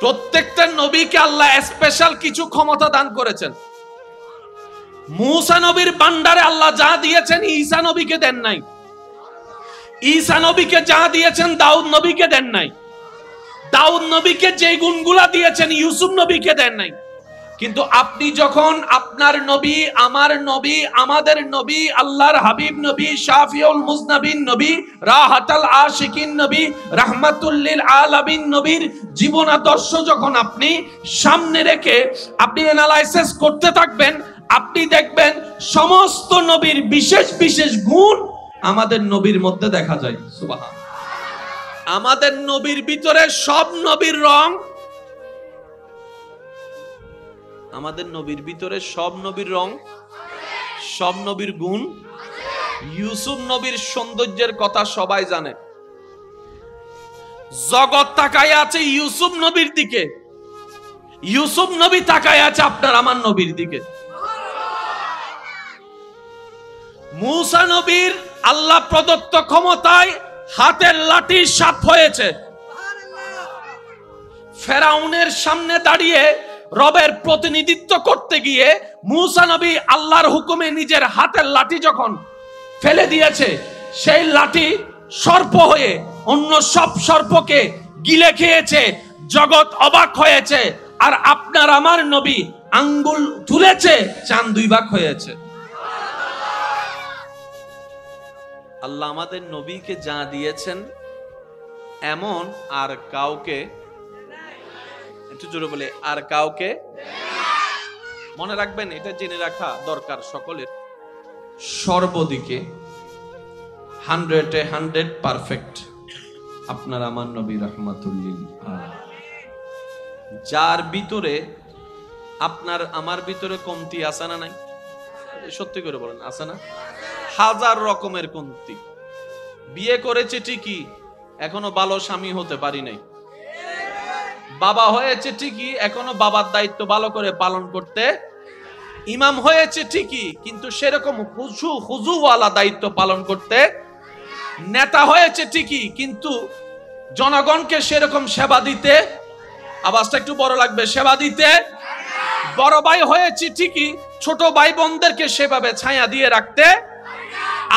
প্রত্যেকটা নবীকে আল্লাহ স্পেশাল কিছু ক্ষমতা দান করেছেন। মূসা নবীর ভান্ডারে আল্লাহ যা দিয়েছেন ঈসা নবীকে দেন নাই। ঈসা নবীকে যা দিয়েছেন দাউদ নবীকে দেন নাই। দাউদ নবীকে যে গুণগুলা দিয়েছেন ইউসুফ নবীকে দেন নাই। কিন্তু আপনি যখন আপনার নবী, আমার নবী, আমাদের নবী, আল্লাহর হাবিব নবী, শাফিউল মুজনাবিন নবী, রাহাতাল আশিকিন নবী, রাহমাতুল লিল আলামিন নবীর জীবন আদর্শ যখন আপনি সামনে রেখে আপনি অ্যানালাইসিস করতে থাকবেন, আপনি দেখবেন সমস্ত নবীর বিশেষ বিশেষ গুণ আমাদের নবীর মধ্যে দেখা যায়। সুবহানাল্লাহ। আমাদের নবীর ভিতরে সব নবীর রং, আমাদের নবীর ভিতরে সব নবীর রং, সব নবীর গুণ। ইউসুফ নবীর সৌন্দর্যের কথা সবাই জানে। জগৎ তাকায় আছে ইউসুফ নবীর দিকে, ইউসুফ নবী তাকায় আছে আপনার আমার নবীর দিকে। মূসা নবীর আল্লাহ প্রদত্ত ক্ষমতায় হাতের লাঠি সাপ হয়েছে। ফেরাউনের সামনে দাঁড়িয়ে রবের প্রতিনিধিত্ব করতে গিয়ে মূসা নবী আল্লাহর হুকুমে নিজের হাতের লাঠি যখন ফেলে দিয়েছে, সেই লাঠি সর্প হয়ে অন্য সব সর্পকে গিলে খেয়েছে। জগৎ অবাক হয়েছে। আর আপনার আমার নবী আঙ্গুল তুলেছে, চাঁদ দুই ভাগ হয়েছে। আল্লাহ আমাদের নবীকে যা দিয়েছেন এমন আর কাউকে, একটু জোরে বলে, আর কাউকে মনে রাখবেন, এটা জেনে রাখা দরকার সকলের। সর্বদিকে 100 পারফেক্ট আপনার আমার নবী রাহমাতুল লিল আলামিন। যার ভিতরে আপনার আমার ভিতরে কমতি আছে না নাই? সত্যি করে বলেন, আছে না? হাজার রকমের কমতি। বিয়ে করেছে ঠিকই, এখনো ভালো স্বামী হতে পারি নাই। বাবা হয়েছে ঠিকই, এখনো বাবার দায়িত্ব ভালো করে পালন করতে। ইমাম হয়েছে ঠিকই, কিন্তু সেরকম হুজুওয়ালা দায়িত্ব পালন করতে। নেতা হয়েছে ঠিকই, কিন্তু জনগণকে সেরকম সেবা দিতে, আওয়াজটা একটু বড় লাগবে, সেবা দিতে। বড় ভাই হয়েছে ঠিকই, ছোট ভাই বোনদেরকে সেভাবে ছায়া দিয়ে রাখতে।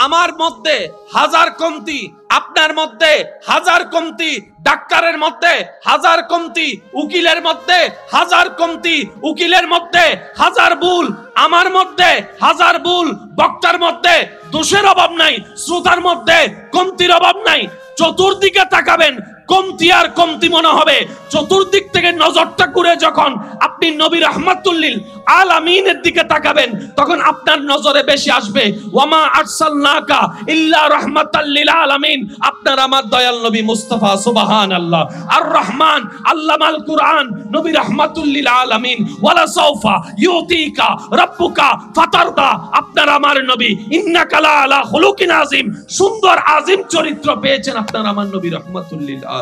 আমার মধ্যে হাজার কমতি, আপনার মধ্যে হাজার কমতি, ডাক্তারের মধ্যে হাজার কমতি, উকিলের মধ্যে হাজার কমতি, উকিলের মধ্যে হাজার ভুল, আমার মধ্যে হাজার ভুল, বক্তার মধ্যে দোষের অভাব নাই, শ্রোতার মধ্যে কমতির অভাব নাই। চতুর্দিকে তাকাবেন, কমতি আর কমতি মনে হবে। চতুর্দিক থেকে নজরটা ঘুরে যখন আপনি নবী রাহমাতুল লিল আলামিনের দিকে তাকাবেন, তখন আপনার নজরে বেশি আসবে ওয়ামা আরসালনাকা ইল্লা রাহমাতাল লিল আলামিন, আপনার আমার দয়াল নবী মুস্তাফা। সুবহানাল্লাহ। আর রহমান আল্লামাল কুরআন, নবী রাহমাতুল লিল আলামিন। ওয়ালা সাউফা ইউতিকা রাব্বুকা ফাতারদা, আপনার আমার নবী ইন্নাকা লা আলা খুলুকিন আযীম, সুন্দর আযীম চরিত্র পেয়েছেন আপনার আমার নবী রাহমাতুল লিল আলামিন।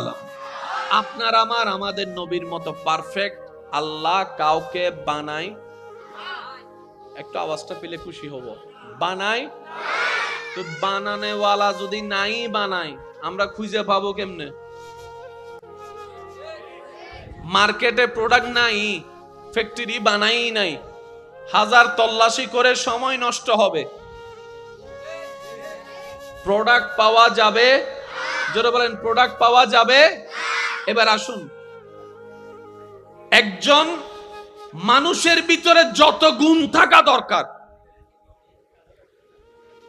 আপনার আমার আমাদের নবীর মতো পারফেক্ট আল্লাহ কাউকে বানায়। একটু আওয়াজটা পেলে খুশি হব। বানায় তো, বানানেওয়ালা যদি নাই বানায়, আমরা খুঁজে পাবো কেমনে? মার্কেটে প্রোডাক্ট নাই, ফ্যাক্টরি বানাই নাই, হাজার তল্লাশি করে সময় নষ্ট হবে। প্রোডাক্ট পাওয়া যাবে? জোরে বলেন, প্রোডাক্ট পাওয়া যাবে? এবার আসুন, একজন মানুষের ভিতরে যত গুণ থাকা দরকার,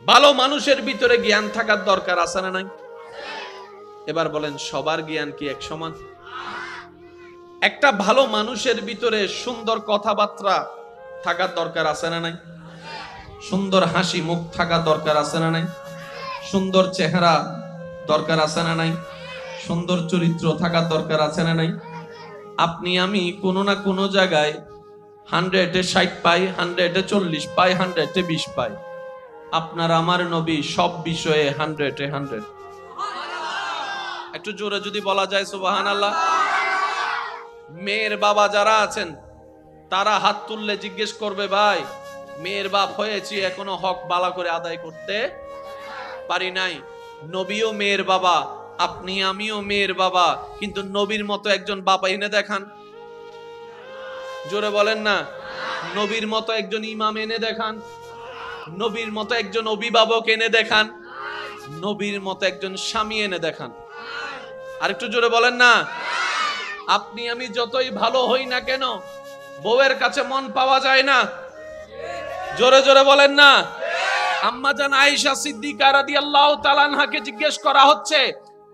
ভালো মানুষের ভিতরে জ্ঞান থাকার দরকার, আছে না নাই? এবার বলেন, সবার জ্ঞান কি এক সমান? একটা ভালো মানুষের ভিতরে সুন্দর কথাবার্তা থাকার দরকার, আছে না নাই? সুন্দর হাসি মুখ থাকার দরকার, আছে না নাই? সুন্দর চেহারা দরকার, আছে না নাই? সুন্দর চরিত্র থাকার দরকার, আছে না নাই? আপনি আমি কোনো না কোনো জায়গায় 100-এ 60 পাই, 100-এ 40 পাই, 100-এ 20 পাই। আপনার আমার নবী সব বিষয়ে 100-এ 100। একটু জোরে যদি বলা যায় সুবহানাল্লাহ। মেয়ের বাবা যারা আছেন তারা হাত তুললে জিজ্ঞেস করবে, ভাই মেয়ের বাপ হয়েছি, এখনো হক বালা করে আদায় করতে পারি নাই। নবীও মেয়ের বাবা, আপনি আমিও মেয়ের বাবা, কিন্তু নবীর মতো একজন বাবা এনে দেখান। জোরে বলেন না। নবীর মতো একজন ইমাম এনে দেখান, নবীর মতো একজন অভিভাবক এনে দেখান, নবীর মতো একজন স্বামী এনে দেখান। আরেকটু জোরে বলেন না। আপনি আমি যতই ভালো হই না কেন, বউয়ের কাছে মন পাওয়া যায় না। জোরে জোরে বলেন না। আম্মা জান আয়েশা সিদ্দিকা রাদিয়াল্লাহু তাআলা আনহাকে জিজ্ঞেস করা হচ্ছে,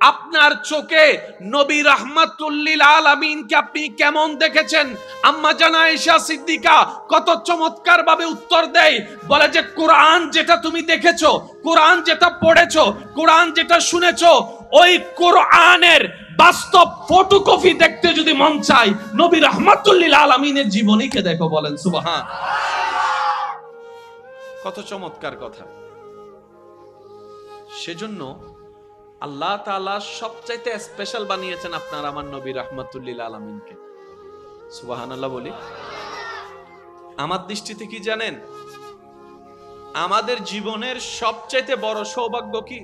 আপনার চোখে নবী রাহমাতুল লিল আলামিনকে আপনি কেমন দেখেছেন? আম্মা জান আয়েশা সিদ্দিকা কত চমৎকার ভাবে উত্তর দেয়, বলে যে কোরআন যেটা তুমি দেখেছো, কোরআন যেটা পড়েছো, কোরআন যেটা শুনেছো, ওই কোরআনের বাস্তব ফটোকপি দেখতে যদি মন চায়, নবী রাহমাতুল লিল আলামিনের জীবনীকে দেখো। বলেন সুবহান। কত চমৎকার কথা। সেজন্য আল্লাহ তাআলা সবচাইতে স্পেশাল বানিয়েছেন আপনার আমার নবী রাহমাতুল লিল আলামিনকে। সুবহানাল্লাহ বলি। আমার দৃষ্টিতে কি জানেন, আমাদের জীবনের সবচাইতে বড় সৌভাগ্য কি?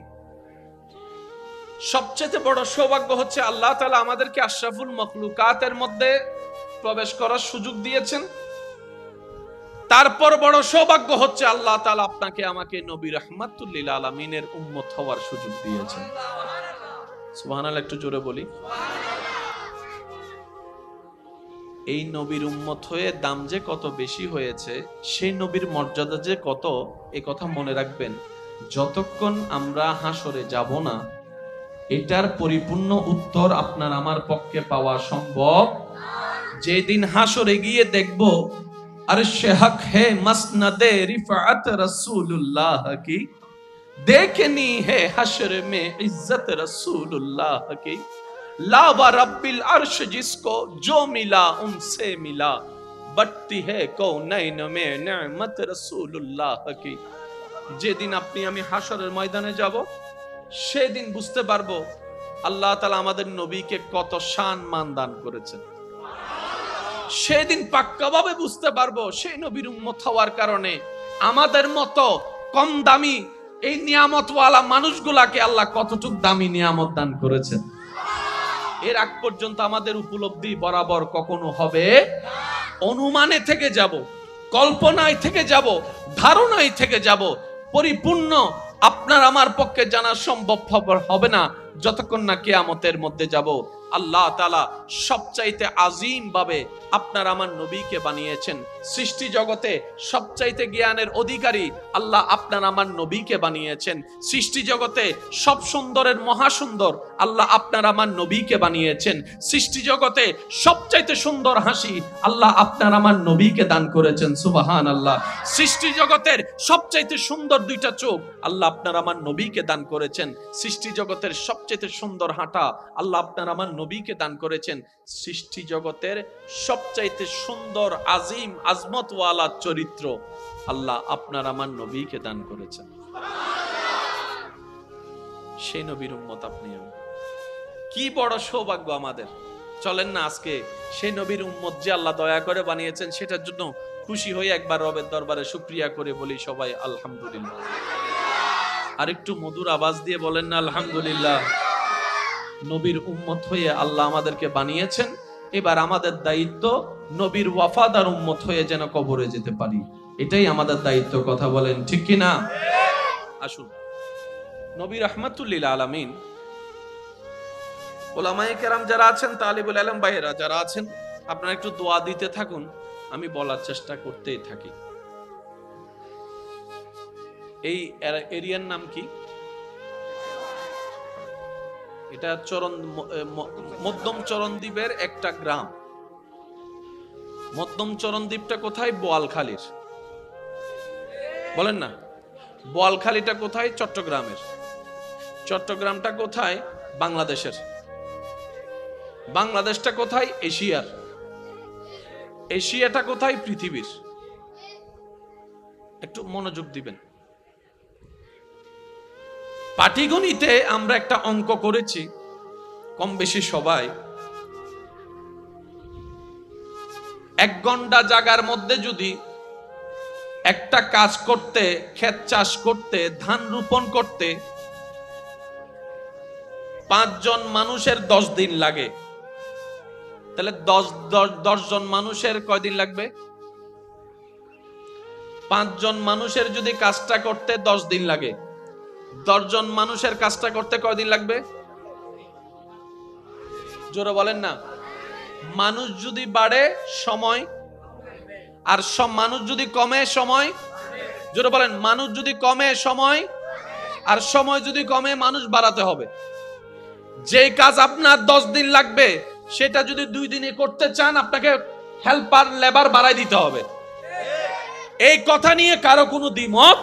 সবচাইতে বড় সৌভাগ্য হচ্ছে আল্লাহ তাআলা আমাদেরকে আশরাফুল মাখলুকাতের মধ্যে প্রবেশ করার সুযোগ দিয়েছেন। তারপর বড় সৌভাগ্য হচ্ছে আল্লাহ তাআলা আপনাকে আমাকে নবী রাহমাতুল লিল আলামিনের উম্মত হওয়ার সুযোগ দিয়েছেন। সুবহানাল্লাহ একটু জোরে বলি। এই নবীর উম্মত হয়ে দাম যে কত বেশি হয়েছে, সেই নবীর মর্যাদা যে কত, এই কথা মনে রাখবেন। যতক্ষণ আমরা হাসরে যাব না, এটার পরিপূর্ণ উত্তর আপনার আমার পক্ষে পাওয়া সম্ভব। যেদিন হাসরে গিয়ে দেখব अर्श हक है मसनदे रिफात रसूलुल्लाह की, देखनी है हश्र में इज्जत रसूलुल्लाह की, ला व रब्बिल अर्श जिसको जो मिला उनसे मिला, बढ़ती है कौनैन में नेमत रसूलुल्लाह की। যেদিন আপনি আমি হাসরের ময়দানে যাব, সেদিন বুঝতে পারবো আল্লাহ তাআলা আমাদের নবীকে কত শান মান দান করেছেন। সেদিন পাক্কাভাবে বুঝতে পারবো সেই নবীর উম্মত হওয়ার কারণে আমাদের মতো কম দামি এই নিয়ামতওয়ালা মানুষগুলাকে আল্লাহ কতটুক দামি নিয়ামত দান করেছেন। এর আগ পর্যন্ত আমাদের উপলব্ধি বরাবর কখনো হবে অনুমানে থেকে যাব, কল্পনায় থেকে যাব, ধারণায় থেকে যাব। পরিপূর্ণ আপনার আমার পক্ষে জানা সম্ভব হবে না যতক্ষণ না কিয়ামতের মধ্যে যাব। আল্লাহ তাআলা সবচাইতে আজিম ভাবে আপনার আমার নবীকে বানিয়েছেন। সৃষ্টি জগতে সবচাইতে জ্ঞানের অধিকারী আল্লাহ আপনার আমার নবীকে বানিয়েছেন। সৃষ্টি জগতে সব সুন্দরের মহাসুন্দর আল্লাহ আপনার আমার নবীকে বানিয়েছেন। সৃষ্টি জগতে সবচাইতে সুন্দর হাসি আল্লাহ আপনার আমার নবীকে দান করেছেন। সুবহানাল্লাহ। সৃষ্টি জগতের সবচাইতে সুন্দর দুইটা চোখ আল্লাহ আপনার আমার নবীকে দান করেছেন। সৃষ্টি জগতের সবচাইতে সুন্দর হাঁটা আল্লাহ আপনার আমার নবীকে দান করেছেন। সৃষ্টি জগতের সবচাইতে সুন্দর আজিম আজমতওয়ালা চরিত্র আল্লাহ আপনার আমার নবীকে দান করেছেন। সেই নবীর উম্মত আপনি আমি, কি বড় সৌভাগ্য আমাদের। চলেন না আজকে সেই নবীর উম্মত যে আল্লাহ দয়া করে বানিয়েছেন সেটার জন্য খুশি হয়ে একবার রবের দরবারে শুকরিয়া করে বলি সবাই আলহামদুলিল্লাহ। আর একটু মধুর আওয়াজ দিয়ে বলেন না আলহামদুলিল্লাহ। নবীর উম্মত হয়ে আল্লাহ আমাদেরকে বানিয়েছেন, এবার আমাদের দায়িত্ব নবীর ওয়াফাদার উম্মত হয়ে যেন কবরে যেতে পারি, এটাই আমাদের দায়িত্ব। কথা বলেন ঠিক কি না? আসুন, নবী রাহমাতুল লিল আলামিন, উলামায়ে কেরাম যারা আছেন, তালিবুল ইলম ভাইয়েরা যারা আছেন, আপনারা একটু দোয়া দিতে থাকুন, আমি বলার চেষ্টা করতেই থাকি। এই এরিয়ার নাম কি? এটা মধ্যম চরণদ্বীপের একটা গ্রাম। মধ্যম চরণদ্বীপটা কোথায়? বোয়ালখালীর। বলেন না। বোয়ালখালীটা কোথায়? চট্টগ্রামের। চট্টগ্রামটা কোথায়? বাংলাদেশের। বাংলাদেশটা কোথায়? এশিয়ার। এশিয়াটা কোথায়? পৃথিবীর। একটু মনোযোগ দিবেন। পাটিগণিতে আমরা একটা অঙ্ক করেছি কম বেশি সবাই। 1 ঘন্টা জায়গার মধ্যে যদি একটা কাজ করতে, ক্ষেত চাষ করতে, ধান রোপণ করতে 5 জন মানুষের 10 দিন লাগে, তাহলে 10 জন মানুষের কয়দিন লাগবে? 5 জন মানুষের যদি কাজটা করতে 10 দিন লাগে, 10 জন মানুষের কাজটা করতে কয়দিন লাগবে? জোরে বলেন না। মানুষ যদি বাড়ে সময়, আর সব মানুষ যদি কমে সময়, জোরে বলেন, মানুষ যদি কমে সময়, আর সময় যদি কমে মানুষ বাড়াতে হবে। যে কাজ আপনার 10 দিন লাগবে সেটা যদি 2 দিনে করতে চান আপনাকে হেল্পার লেবার বাড়াই দিতে হবে। এই কথা নিয়ে কারো কোনো দ্বিমত।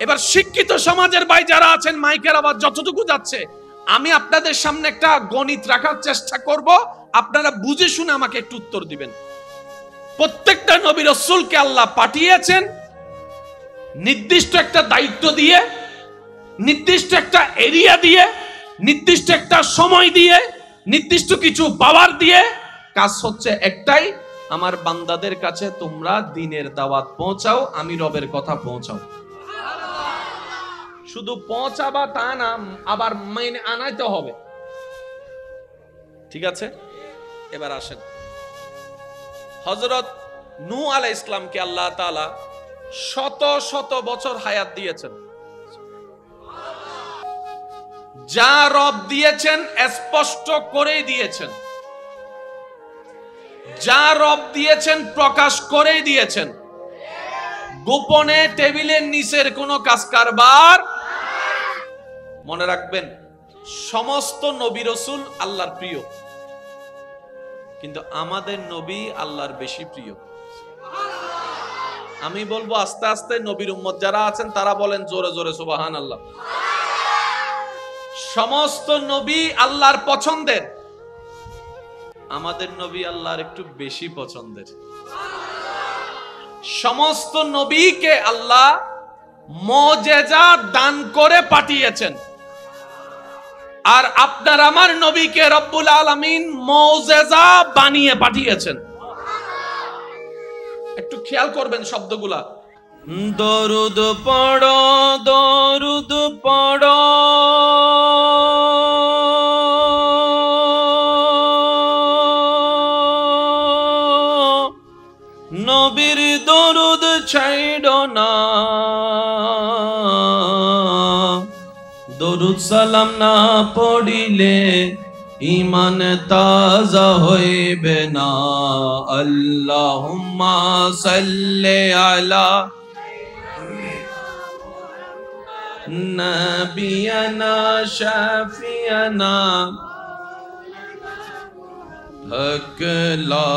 এবার শিক্ষিত সমাজের ভাই যারা আছেন, মাইকের আওয়াজ যতটুকু যাচ্ছে, আমি আপনাদের সামনে একটা গণিত রাখার চেষ্টা করব, আপনারা বুঝে শুনে আমাকে একটু উত্তর দিবেন। প্রত্যেকটা নবী রাসূলকে আল্লাহ পাঠিয়েছেন নির্দিষ্ট একটা দায়িত্ব দিয়ে, নির্দিষ্ট একটা এরিয়া দিয়ে, নির্দিষ্ট একটা সময় দিয়ে, নির্দিষ্ট কিছু পাওয়ার দিয়ে। কাজ হচ্ছে একটাই, আমার বান্দাদের কাছে তোমরা দ্বীনের দাওয়াত পৌঁছাও, আমি রবের কথা পৌঁছাও। শুধু পৌঁছাবা তা না, আবার মেনে আনাইতে হবে। ঠিক আছে, এবার আসেন, হযরত নূহ আলাইহিস সালামকে আল্লাহ তাআলা শত শত বছর হায়াত দিয়েছেন। যা রব দিয়েছেন স্পষ্ট করেই দিয়েছেন, যা রব দিয়েছেন প্রকাশ করেই দিয়েছেন। গোপনে টেবিলের নিচের কোনো কাজ কারবার। মনে রাখবেন, সমস্ত নবী রাসূল আল্লাহর প্রিয়, কিন্তু আমাদের নবী আল্লাহর বেশি প্রিয়। আমি বলবো আস্তে আস্তে নবীর উম্মত যারা আছেন তারা বলেন জোরে জোরে সুবহানাল্লাহ। সমস্ত নবী আল্লাহর পছন্দের, আমাদের নবী আল্লাহর একটু বেশি পছন্দের। সমস্ত নবীকে আল্লাহ মুজিজা দান করে পাঠিয়েছেন, আর আপনার আমার নবীকে রব্বুল আলামিন মুজিজা বানিয়ে পাঠিয়েছেন। একটু খেয়াল করবেন শব্দগুলা। দরুদ পড়ো, দরুদ পড়ো, নবীর দরুদ ছাইড়ো না, দরুদ সালাম না পড়িলে ঈমান তাজা হইবে না। আল্লাহুম্মা সাল্লি আলা নবিয়ানা শাফিয়ানা হক লা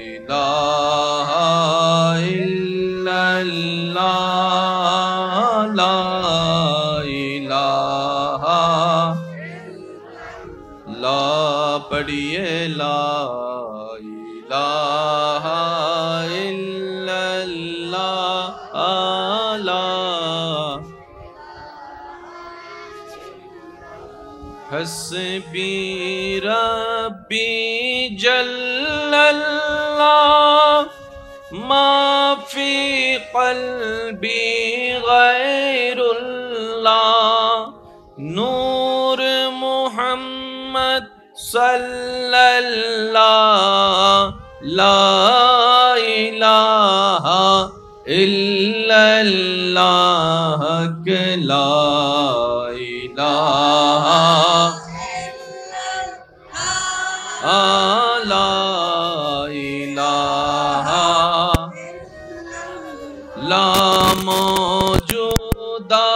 ইলাহা ইল্লাল্লাহ, লা ইলাহা, লা পড়িয়ে লা ইলাহা ইল্লাল্লাহ, লা হসবি রব্বি জাল্লাল্লাহ মা ফি কলবি গায়রুল্লাহ, নূর মুহাম্মদ সাল্লাল্লাহ, লা ইলাহা ইল্লাল্লাহ, লা ইলাহা লা ইলাহা লা মওজুদা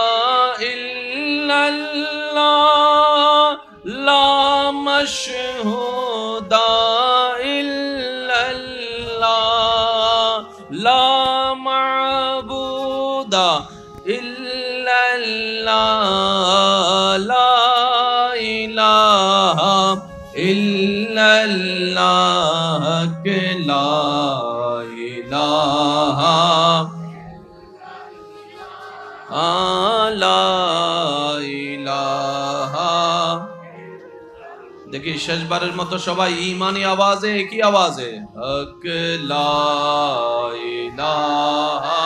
ইল্লাল্লাহ, লা মাশহুদা ইল্লাল্লাহ, লা মা'বুদা ইল্লাল্লাহ, লা ইলাহা ইল্লাল্লাহ, লা ইলাহা লা ইলাহা। দেখি শেষবারের মতো সবাই ঈমানি আওয়াজে, কি আওয়াজে? হক লা ইলাহা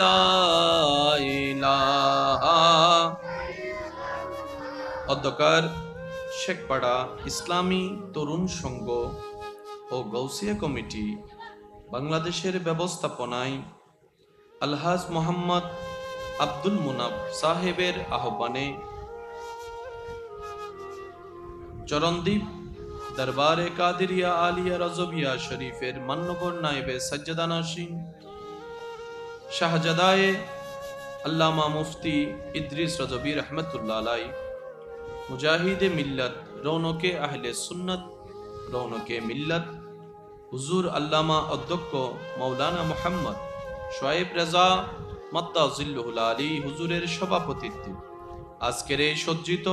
লা ইলাহা অধ্যকার শেখপাড়া ইসলামী তরুণ সংঘ ও গৌসিয়া কমিটি বাংলাদেশের ব্যবস্থাপনায় আলহাজ মোহাম্মদ আব্দুল মুনাফ সাহেবের আহ্বানে চরণদ্বীপ দরবারে কাদিরিয়া আলিয়া রজবিয়া শরীফের মান্যবর নায়েবে সজ্জাদানাসীন শাহজাদায়ে আল্লামা মুফতি ইদ্রিস রজবি রহমতুল্লাহ আলাই মুজাহিদে মিল্লাত রৌনকে আহলে সুন্নত রৌনকে মিল্লাত হুজুর আল্লামা অধ্যক্ষ মৌলানা মোহাম্মদ শোয়েব রেজা মাদ্দাজিল্লুহুল আলী হুজুরের সভাপতিত্বে আজকের এই সজ্জিত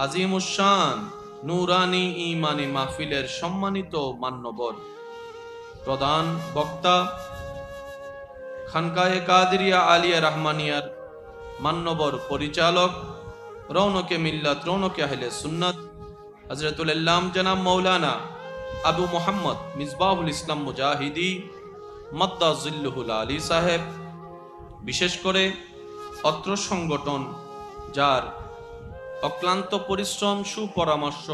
আজিমুশান নূরানী ঈমানী মাহফিলের সম্মানিত মান্যবর প্রধান বক্তা খানকায়ে কাদিরিয়া আলিয়া রহমানিয়ার মান্যবর পরিচালক রৌনকে মিল্লাত রৌনকে আহলে সুন্নাত হযরতুল ইল্লাম জনাব মৌলানা আবু মোহাম্মদ মিসবাহুল ইসলাম মুজাহিদি মাদ্দাজিল্লুহুল আলী সাহেব, বিশেষ করে অত্র সংগঠন যার অক্লান্ত পরিশ্রম সুপরামর্শ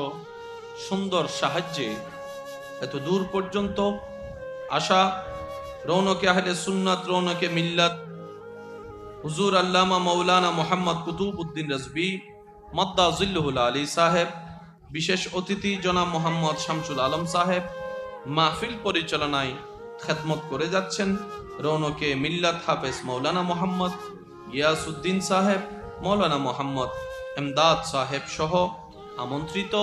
সুন্দর সাহায্যে এত দূর পর্যন্ত আসা রৌনকে আহলে সুন্নাত রৌনকে মিল্লাত হুজুর আল্লামা মৌলানা মোহাম্মদ কুতুবউদ্দিন রাজবি মাদ্দাজিল্লুহুল আলী সাহেব, বিশেষ অতিথি জনাব মোহাম্মদ শামসুল আলম সাহেব মাহফিল পরিচালনায় খেদমত করে যাচ্ছেন রৌনকে মিল্লাত হাফেজ মৌলানা মোহাম্মদ গিয়াসউদ্দিন সাহেব, মৌলানা মোহাম্মদ এমদাদ সাহেব সহ আমন্ত্রিত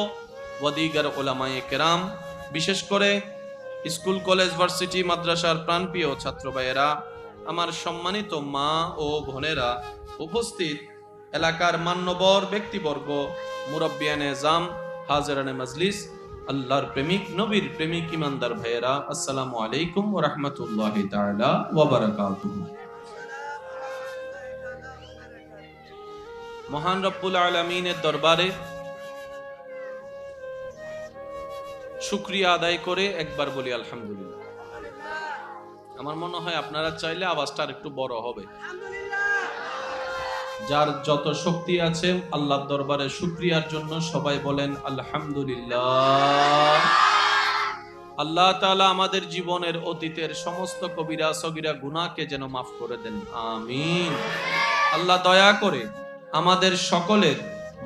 ওয়াদিগার ওলামায়ে কেরাম, বিশেষ করে স্কুল কলেজ ভার্সিটি মাদ্রাসার প্রাণপ্রিয় ছাত্র ভাইয়েরা, আমার সম্মানিত মা ও বোনেরা, উপস্থিত এলাকার মান্যবর ব্যক্তিবর্গ, মুরব্বিয়ানে জাম, হাজিরানে মজলিস, আল্লাহর প্রেমিক নবীর প্রেমিক ইমানদার ভাইয়েরা, আসসালামু আলাইকুম ওয়া রাহমাতুল্লাহি তাআলা ওয়া বারাকাতুহু। মহান রব্বুল আলামিনের দরবারে শুকরিয়া আদায় করে একবার বলি আলহামদুলিল্লাহ। আমার মনে হয় আপনারা চাইলে আওয়াজটা একটু বড় হবে। যার যত শক্তি আছে আল্লাহর দরবারে শুকরিয়ার জন্য সবাই বলেন আলহামদুলিল্লাহ। আল্লাহ তাআলা আমাদের জীবনের অতীতের সমস্ত কবিরা সগীরা গুনাহকে যেন মাফ করে দেন, আমিন। আল্লাহ দয়া করে আমাদের সকলের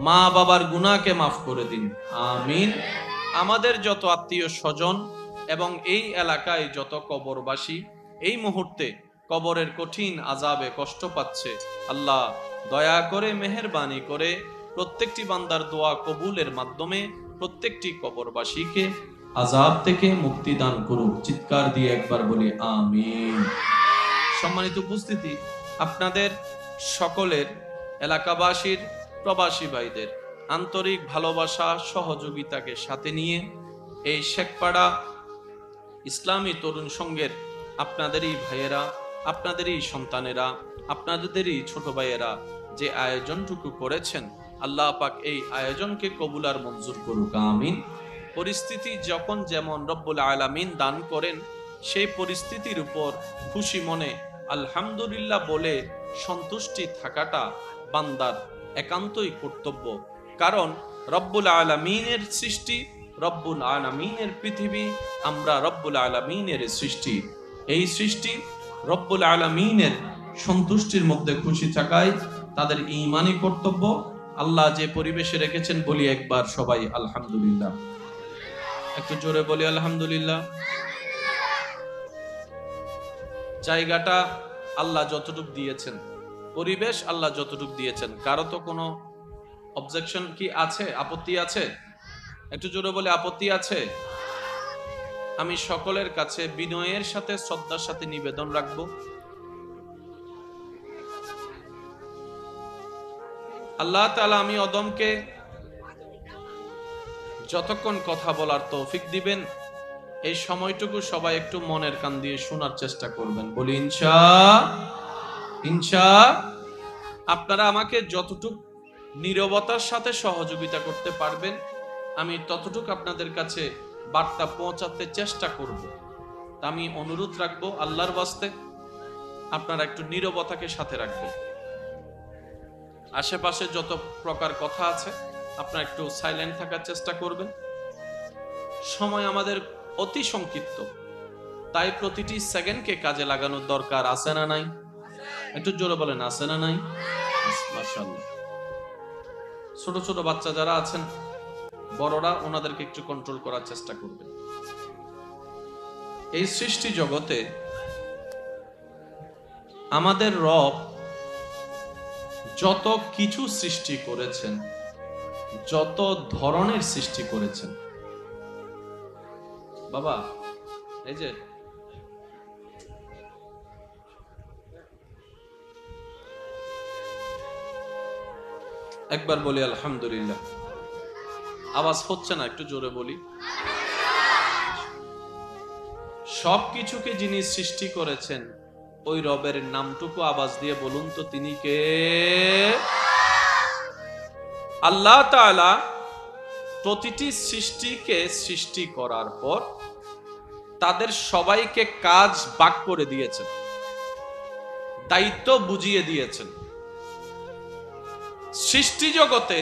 মা বাবার গুনাহকে মাফ করে দিন, আমিন। আমাদের যত আত্মীয় স্বজন এবং এই এলাকায় যত কবরবাসী এই মুহূর্তে কবরের কঠিন আযাবে কষ্ট পাচ্ছে, আল্লাহ দয়া করে মেহেরবানি করে প্রত্যেকটি বান্দার দোয়া কবুলের মাধ্যমে প্রত্যেকটি কবরবাসীকে আযাব থেকে মুক্তি দান করুক। চিৎকার দিয়ে একবার বলি আমিন। সম্মানিত উপস্থিতি, আপনাদের সকলের এলাকাবাসীর প্রবাসী ভাইদের আন্তরিক ভালোবাসা সহযোগিতাকে সাথে নিয়ে এই শেখপাড়া ইসলামী তরুণ সংঘের আপনাদেরই ভাইয়েরা, আপনাদেরই সন্তানেরা, আপনাদেরই ছোট ভাইয়েরা যে আয়োজনটুকু করেছেন, আল্লাহ পাক এই আয়োজনকে কবুল আর মঞ্জুর করুক, আমিন। পরিস্থিতি যখন যেমন রব্বুল আলামিন দান করেন সেই পরিস্থিতির উপর খুশি মনে আলহামদুলিল্লাহ বলে সন্তুষ্টি থাকাটা বান্দার একান্তই কর্তব্য। কারণ রব্বুল আলামিনের সৃষ্টি, রব্বুল আলামিনের পৃথিবী, আমরা রব্বুল আলামিনের সৃষ্টি। এই সৃষ্টি রব্বুল আলামিনের সন্তুষ্টির মধ্যে খুশি থাকায় তাদের ঈমানি কর্তব্য। আল্লাহ যে পরিবেশে রেখেছেন বলি একবার সবাই আলহামদুলিল্লাহ। একটু জোরে বলি আলহামদুলিল্লাহ। জায়গাটা আল্লাহ যতটুকু দিয়েছেন, পরিবেশ আল্লাহ যতটুকু দিয়েছেন, কারো তো কোনো অবজেকশন কি আছে, আপত্তি আছে? একটু জোরে বলে আপত্তি আছে? আমি সকলের কাছে বিনয়ের সাথে শ্রদ্ধার সাথে নিবেদন রাখবো, আল্লাহ তাআলা আমি অদমকে যতক্ষণ কথা বলার তৌফিক দিবেন এই সময়টুকু সবাই একটু মনের কান দিয়ে শোনার চেষ্টা করবেন, বলি ইনশা। আপনারা আমাকে যতটুকু নীরবতার সাথে সহযোগিতা করতে পারবেন আমি ততটুকু আপনাদের কাছে বার্তা পৌঁছাতে চেষ্টা করব। আমি অনুরোধ রাখবো আল্লাহর ওয়াস্তে আপনারা একটু নীরবতাকে সাথে রাখবেন। আশেপাশে যত প্রকার কথা আছে আপনারা একটু সাইলেন্ট থাকার চেষ্টা করবেন। সময় আমাদের অতি সংক্ষিপ্ত, তাই প্রতিটি সেকেন্ডকে কাজে লাগানোর দরকার আছে না নাই? একটু জোরে বলেন, আছে না নাই? মাশাআল্লাহ। ছোট ছোট বাচ্চা যারা আছেন, বড়রা ওনাদেরকে একটু কন্ট্রোল করার চেষ্টা করবেন। এই সৃষ্টি জগতে আমাদের রব যত কিছু সৃষ্টি করেছেন, যত ধরনের সৃষ্টি করেছেন, বাবা এই যে একবার বলি আলহামদুলিল্লাহ। আওয়াজ হচ্ছে না, একটু জোরে বলি। সবকিছুকে যিনি সৃষ্টি করেছেন, ওই রবের নামটুকু আওয়াজ দিয়ে বলুন তো, তিনি কে? আল্লাহ তাআলা প্রতিটি সৃষ্টিকে সৃষ্টি করার পর তাদের সবাইকে কাজ ভাগ করে দিয়েছেন, দায়িত্ব বুঝিয়ে দিয়েছেন। সৃষ্টি জগতে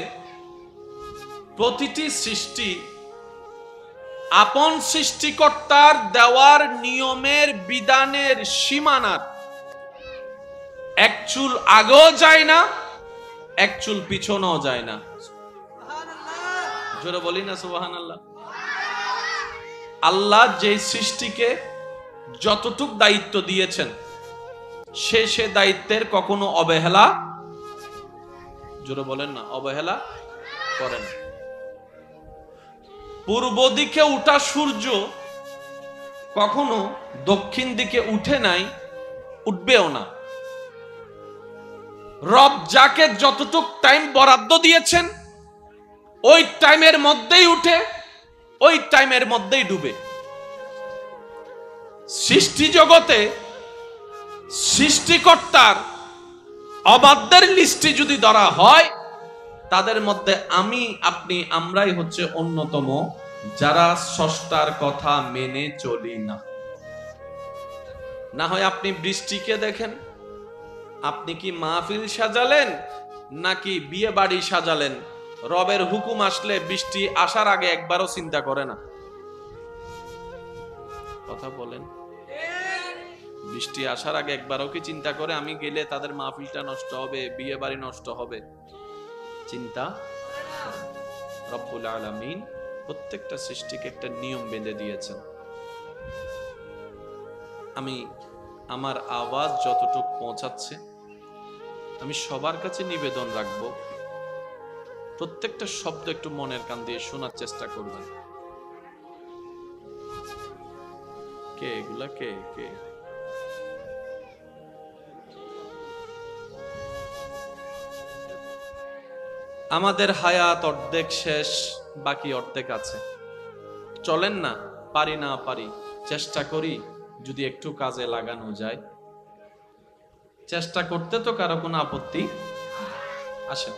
প্রতিটি সৃষ্টি আপন সৃষ্টিকর্তার দেওয়ার নিয়মের বিধানের সীমানার এক চুল আগেও যায় না, এক চুল পিছনেও যায় না। জোরে বলি না সুবহানাল্লাহ। আল্লাহ যে সৃষ্টিকে যতটুক দায়িত্ব দিয়েছেন, সে দায়িত্বের কখনো অবহেলা, জোরে বলেন না, অবহেলা করেন। পূর্ব দিকে উঠা সূর্য কখনো দক্ষিণ দিকে উঠে নাই, উঠবেও না। রব যাকে যতটুক টাইম বরাদ্দ দিয়েছেন, ওই টাইমের মধ্যেই উঠে, ওই টাইমের মধ্যেই ডুবে। সৃষ্টি জগতে সৃষ্টিকর্তার অবাধ্যের লিস্টে যদি ধরা হয়, তাদের মধ্যে আমি, আপনি, আমরাই হচ্ছে অন্যতম, যারা স্রষ্টার কথা মেনে চলি না। না হয় আপনি বৃষ্টিকে দেখেন, আপনি কি মাহফিল সাজালেন নাকি বিয়ে বাড়ি সাজালেন? রবের হুকুম আসলে বৃষ্টি আসার আগে একবারও চিন্তা করে না। কথা বলেন, বৃষ্টি আসার আগে একবারও কি চিন্তা করে আমি গেলে তাদের মাহফিলটা নষ্ট হবে, বিয়ে বাড়ি নষ্ট হবে? চিন্তা। রব্বুল আলামিন প্রত্যেকটা সৃষ্টিকে একটা নিয়ম বেঁধে দিয়েছেন। আমি আমার আওয়াজ যতটুকু পৌঁছাচ্ছে, আমি সবার কাছে নিবেদন রাখব, প্রত্যেকটা শব্দ একটু মনের কান দিয়ে শোনার চেষ্টা করবেন। কে এগুলা? কে কে? আমাদের হায়াত অর্ধেক শেষ, বাকি অর্ধেক আছে। চলেন না, পারি না পারি, চেষ্টা করি যদি একটু কাজে লাগানো যায়। চেষ্টা করতে তো কারো কোনো আপত্তি আসে।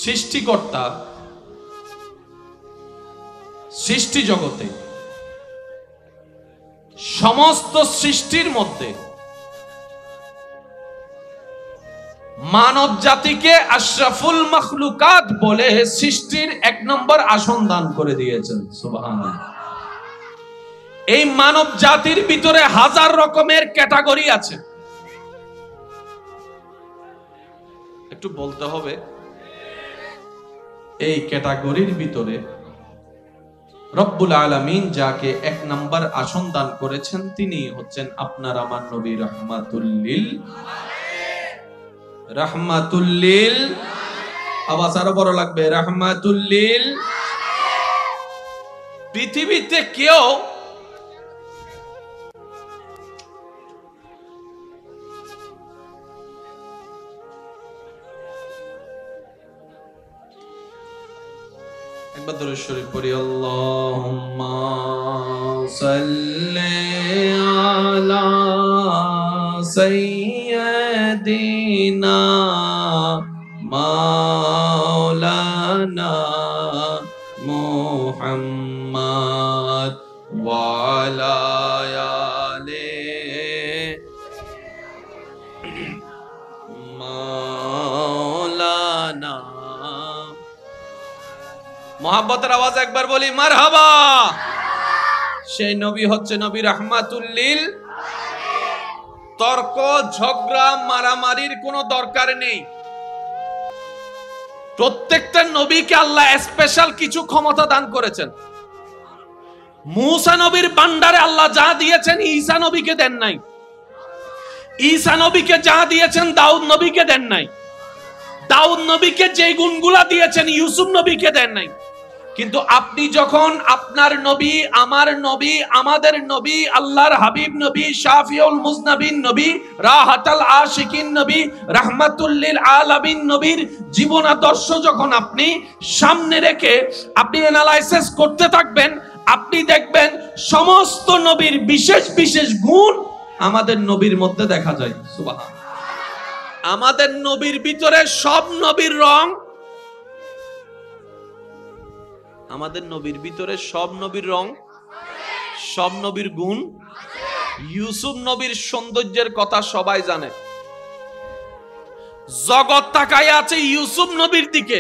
সৃষ্টিকর্তা সৃষ্টি জগতে সমস্ত সৃষ্টির মধ্যে মানব জাতিকে আশরাফুল মাখলুকাত বলে সৃষ্টির 1 নম্বর আসন দান করে দিয়েছেন। সুবহানাল্লাহ। এই মানব জাতির ভিতরে হাজার রকমের ক্যাটাগরি আছে। একটু বলতে হবে, এই ক্যাটাগরির ভিতরে রব্বুল আলামিন যাকে 1 নম্বর আসন দান করেছেন, তিনি হচ্ছেন আপনার আমার নবী রাহমাতুল্লিল। আওয়াজ আরো বড় লাগবে, রাহমাতুল্লিল। পৃথিবীতে কেউ একবার দরুদ শরীফ পড়ি, আল্লাহুম্মা সাল্লি আলা সাইয়্যিদিনা মাওলানা মুহাম্মদ ওয়া আলা আলিহি মোহাব্বতের আওয়াজ একবার বলি মারহাবা। সেই নবী হচ্ছে নবী রাহমাতুল লিল। তর্ক ঝগড়া মারামারির কোনো দরকার নেই। প্রত্যেকটা নবীকে আল্লাহ স্পেশাল কিছু ক্ষমতা দান করেছেন। মূসা নবীর ভান্ডারে আল্লাহ যা দিয়েছেন ঈসা নবীকে দেন নাই। ঈসা নবীকে যা দিয়েছেন দাউদ নবীকে দেন নাই। দাউদ নবীকে যে গুণগুলা দিয়েছেন ইউসুফ নবীকে দেন নাই। কিন্তু আপনি যখন আপনার নবী, আমার নবী, আমাদের নবী, আল্লাহর হাবিব নবী, শাফিউল মুজনাবিন নবী, রাহাতাল আশিকিন নবী, রাহমাতুল লিল আলামিন নবীর জীবন আদর্শ যখন আপনি সামনে রেখে আপনি অ্যানালাইসিস করতে থাকবেন, আপনি দেখবেন সমস্ত নবীর বিশেষ বিশেষ গুণ আমাদের নবীর মধ্যে দেখা যায়। সুবহান। আমাদের নবীর ভিতরে সব নবীর রং, আমাদের নবীর ভিতরে সব নবীর রং, সব নবীর গুণ। ইউসুফ নবীর সৌন্দর্যের কথা সবাই জানে। জগৎ তাকায় আছে ইউসুফ নবীর দিকে,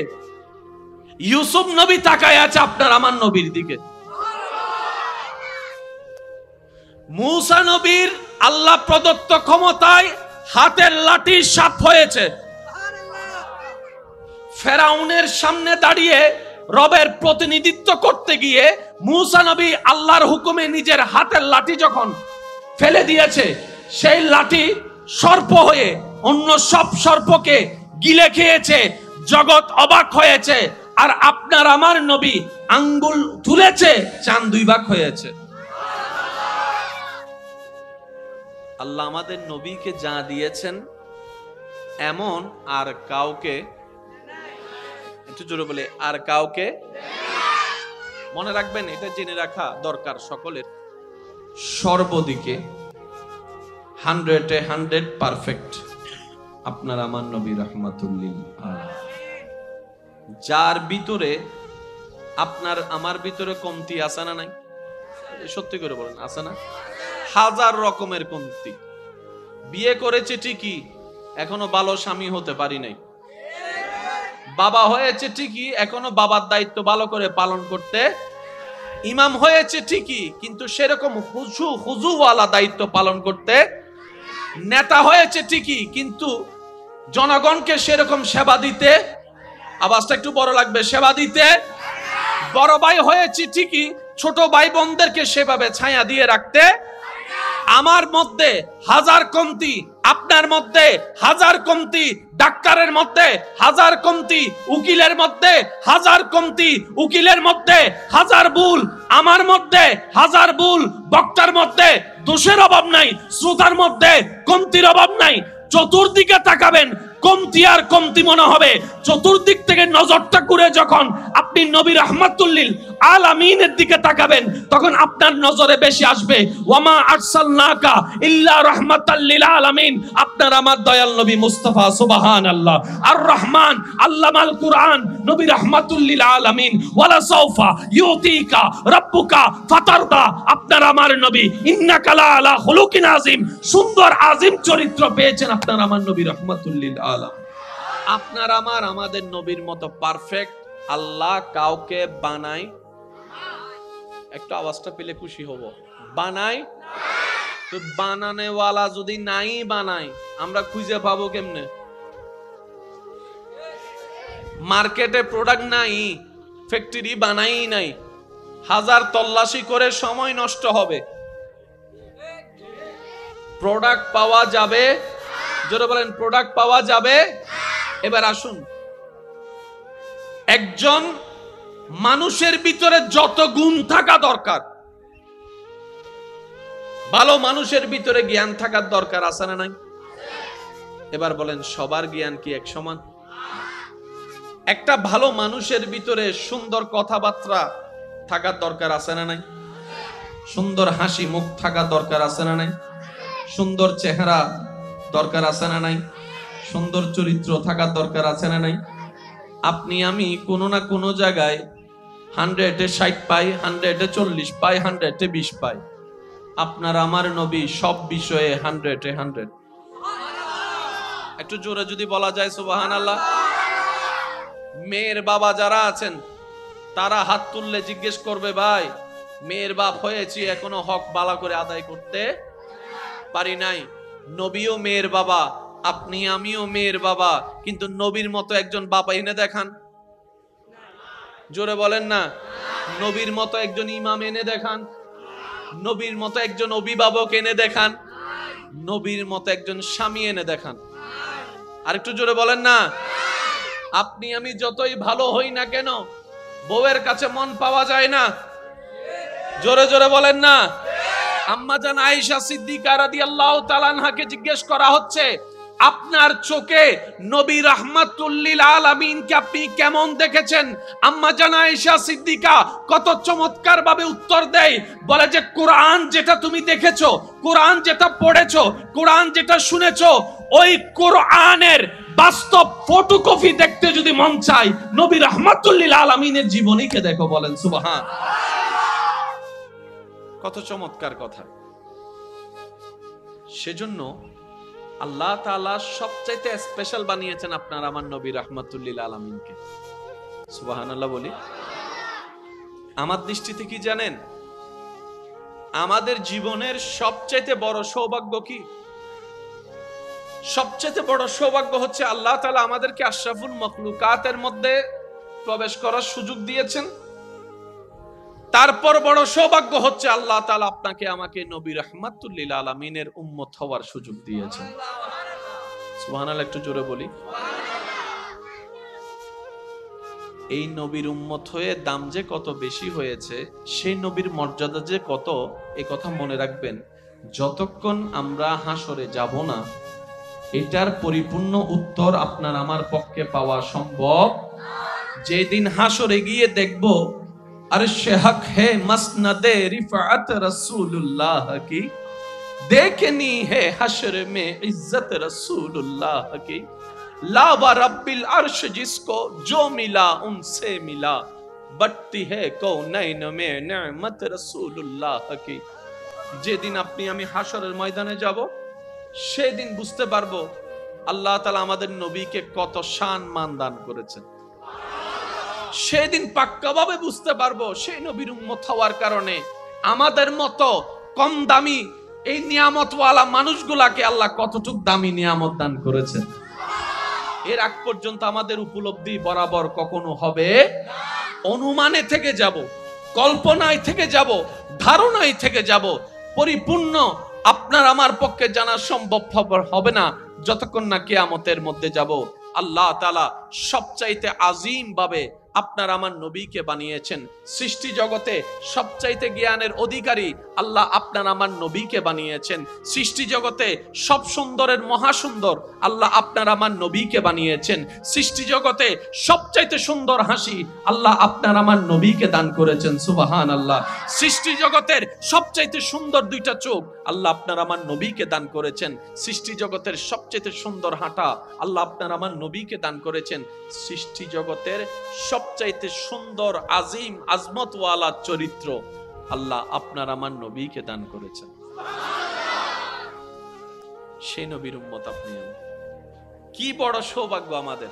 ইউসুফ নবী তাকায় আছে আপনার আমার নবীর দিকে। মূসা নবীর আল্লাহ প্রদত্ত ক্ষমতায় হাতের লাঠি সাপ হয়েছে। ফেরাউনের সামনে দাঁড়িয়ে রবের প্রতিনিধিত্ব করতে গিয়ে মূসা নবী আল্লাহর হুকুমে নিজের হাতের লাঠি যখন ফেলে দিয়েছে, সেই লাঠি সর্প হয়ে অন্য সব সর্পকে গিলে খেয়েছে। জগৎ অবাক হয়েছে। আর আপনার আমার নবী আঙ্গুল তুলেছে, চাঁদ দুই ভাগ হয়েছে। আল্লাহ আমাদের নবীকে যা দিয়েছেন এমন আর কাউকে, একটু জোরে বলে, আর কাউকে মনে রাখবেন, এটা জেনে রাখা দরকার সকলের। সর্বদিকে 100 পারফেক্ট আপনার আমার নবী রাহমাতুল লিল আলামিন। যার ভিতরে আপনার আমার ভিতরে কমতি আছে না নাই? সত্যি করে বলেন, আছে না? হাজার রকমের কমতি। বিয়ে করেছে ঠিকই, এখনো ভালো স্বামী হতে পারি নাই। বাবা হয়েছে ঠিকই, এখনো বাবার দায়িত্ব ভালো করে পালন করতে। ইমাম হয়েছে ঠিকই, কিন্তু সেরকম হুজুওয়ালা দায়িত্ব পালন করতে। নেতা হয়েছে ঠিকই, কিন্তু জনগণকে সেরকম সেবা দিতে, আওয়াজটা একটু বড় লাগবে, সেবা দিতে। বড় ভাই হয়েছে ঠিকই, ছোট ভাই বোনদেরকে সেভাবে ছায়া দিয়ে রাখতে। আমার মধ্যে হাজার কমতি, আপনার মধ্যে হাজার কমতি, ডাক্তারের মধ্যে হাজার কমতি, উকিলের মধ্যে হাজার কমতি, উকিলের মধ্যে হাজার ভুল, আমার মধ্যে হাজার ভুল, বক্তার মধ্যে দোষের অভাব নাই, শ্রোতার মধ্যে কমতির অভাব নাই। চতুর্দিকে তাকাবেন, কমতি আর কমতি মনে হবে। চতুর্দিক থেকে নজরটা ঘুরে যখন আপনি নবী রাহমাতুল লিল আলামিনের দিকে তাকাবেন, তখন আপনার নজরে বেশি আসবে ওয়ামা আরসালনাকা ইল্লা রাহমাতাল লিল আলামিন, আপনার আমার দয়াল নবী মুস্তাফা। সুবহানাল্লাহ। আর রহমান আল্লামাল কুরআন, নবী রাহমাতুল লিল আলামিন। ওয়ালা সাউফা ইউতিকা রাব্বুকা ফাতারদা, আপনার আমার নবী ইন্নাকা লা আলা খুলুকিন আযীম, সুন্দর আযীম চরিত্র পেয়েছেন আপনার আমার নবী রাহমাতুল লিল আলামিন। আপনার আমার আমাদের নবীর মতো পারফেক্ট আল্লাহ কাউকে বানায়। একটু আওয়াজটা পেলে খুশি হব। বানায় তো, বানানেওয়ালা যদি নাই বানায়, আমরা খুঁজে পাবো কেমনে? মার্কেটে প্রোডাক্ট নাই, ফ্যাক্টরি বানাই নাই, হাজার তল্লাশি করে সময় নষ্ট হবে। প্রোডাক্ট পাওয়া যাবে? জোরে বলেন, প্রোডাক্ট পাওয়া যাবে? এবার আসুন, একজন মানুষের ভিতরে যত গুণ থাকা দরকার, ভালো মানুষের ভিতরে জ্ঞান থাকার দরকার আছে না নাই? এবার বলেন, সবার জ্ঞান কি এক সমান? একটা ভালো মানুষের ভিতরে সুন্দর কথাবার্তা থাকার দরকার আছে না নাই? সুন্দর হাসি মুখ থাকার দরকার আছে না নাই? সুন্দর চেহারা দরকার আছে না নাই? সুন্দর চরিত্র থাকার দরকার আছে না নাই? আপনি আমি কোনো না কোনো জায়গায় 100-এ 60 পাই, 100-এ 40 পাই, 100-এ 20 পাই। আপনার আমার নবী সব বিষয়ে 100-এ 100। একটু জোরে যদি বলা যায় সুবহানাল্লাহ। মেয়ের বাবা যারা আছেন তারা হাত তুললে জিজ্ঞেস করবে, ভাই মেয়ের বাপ হয়েছি, এখনো হক বালা করে আদায় করতে পারি নাই। নবীও মেয়ের বাবা, আপনি আমিও মেয়ের বাবা, কিন্তু নবীর মতো একজন বাবা এনে দেখান। জোরে বলেন না। নবীর মতো একজন ইমাম এনে দেখান, নবীর মতো একজন অভিভাবক এনে দেখান, নবীর মতো একজন স্বামী এনে দেখান। আরেকটু জোরে বলেন না। আপনি আমি যতই ভালো হই না কেন, বউয়ের কাছে মন পাওয়া যায় না। জোরে জোরে বলেন না। আম্মা জান আয়েশা সিদ্দিকা রাদিয়াল্লাহু তাআলা আনহাকে জিজ্ঞেস করা হচ্ছে, আপনার চোখে নবী রাহমাতুল লিল আলামিনকে আপনি কেমন দেখেছেন? আম্মা জান আয়েশা সিদ্দিকা কত চমৎকার ভাবে উত্তর দেয়, বলে যে কোরআন যেটা তুমি দেখেছো, কোরআন যেটা পড়েছো, কোরআন যেটা শুনেছো, ওই কোরআনের বাস্তব ফটোকপি দেখতে যদি মন চায়, নবী রাহমাতুল লিল আলামিনের জীবনীকে দেখো। বলেন সুবহান। কত চমৎকার কথা। সেজন্য আল্লাহ তাআলা সবচাইতে স্পেশাল বানিয়েছেন আপনার আমার নবী রাহমাতুল লিল আলামিনকে। সুবহানাল্লাহ বলি। আমার দৃষ্টিতে কি জানেন, আমাদের জীবনের সবচাইতে বড় সৌভাগ্য কি? সবচাইতে বড় সৌভাগ্য হচ্ছে আল্লাহ তাআলা আমাদেরকে আশরাফুল মাখলুকাতের মধ্যে প্রবেশ করার সুযোগ দিয়েছেন। তারপর বড় সৌভাগ্য হচ্ছে আল্লাহ তাআলা আপনাকে আমাকে নবী রাহমাতুল লিল আলামিনের উম্মত হওয়ার সুযোগ দিয়েছেন। সুবহানাল্লাহ একটু জোরে বলি। এই নবীর উম্মত হয়ে দাম যে কত বেশি হয়েছে, সেই নবীর মর্যাদা যে কত, এই কথা মনে রাখবেন। যতক্ষণ আমরা হাসরে যাব না, এটার পরিপূর্ণ উত্তর আপনার আমার পক্ষে পাওয়া সম্ভব। যেদিন হাসরে গিয়ে দেখব अर्शे हक है मसनदे रिफात रसूलुल्लाह की, देखनी है हश्र में इज्जत रसूलुल्लाह की, ला व रब्बिल अर्श जिसको जो मिला उनसे मिला, बढ़ती है कौनैन में नेमत रसूलुल्लाह की। যেদিন আপনি আমি হাসরের ময়দানে যাব, সেদিন বুঝতে পারবো আল্লাহ তাআলা আমাদের নবীকে কত সম্মান দান করেছেন। সেদিন পাক্কাভাবে বুঝতে পারবো সেই নবীর উম্মত হওয়ার কারণে আমাদের মতো কম দামি এই নিয়ামতওয়ালা মানুষগুলাকে আল্লাহ কতটুক দামি নিয়ামত দান করেছেন। এর আগ পর্যন্ত আমাদের উপলব্ধি বরাবর কখনো হবে অনুমানে থেকে যাব, কল্পনায় থেকে যাব, ধারণায় থেকে যাব। পরিপূর্ণ আপনার আমার পক্ষে জানা সম্ভব হবে না যতক্ষণ না কিয়ামতের মধ্যে যাব। আল্লাহ তাআলা সবচাইতে আজিম ভাবে আপনার আমার নবীকে বানিয়েছেন। সৃষ্টি জগতে সবচাইতে জ্ঞানের অধিকারী আল্লাহ আপনার আমার নবীকে বানিয়েছেন। সৃষ্টি জগতে সব সুন্দরের মহাসুন্দর আল্লাহ আপনার আমার নবীকে বানিয়েছেন। সৃষ্টি জগতে সবচাইতে সুন্দর হাসি আল্লাহ আপনার আমার নবীকে দান করেছেন। সুবহানাল্লাহ। সৃষ্টি জগতের সবচাইতে সুন্দর দুইটা চোখ আল্লাহ আপনার আমার নবীকে দান করেছেন। সৃষ্টি জগতের সবচাইতে সুন্দর হাঁটা আল্লাহ আপনার আমার নবীকে দান করেছেন। সৃষ্টি জগতের সবচাইতে সুন্দর আজিম আজমতওয়ালা চরিত্র আল্লাহ আপনার আমার নবীকে দান করেছেন। সেই নবীর উম্মত আপনি আমি, কি বড় সৌভাগ্য আমাদের।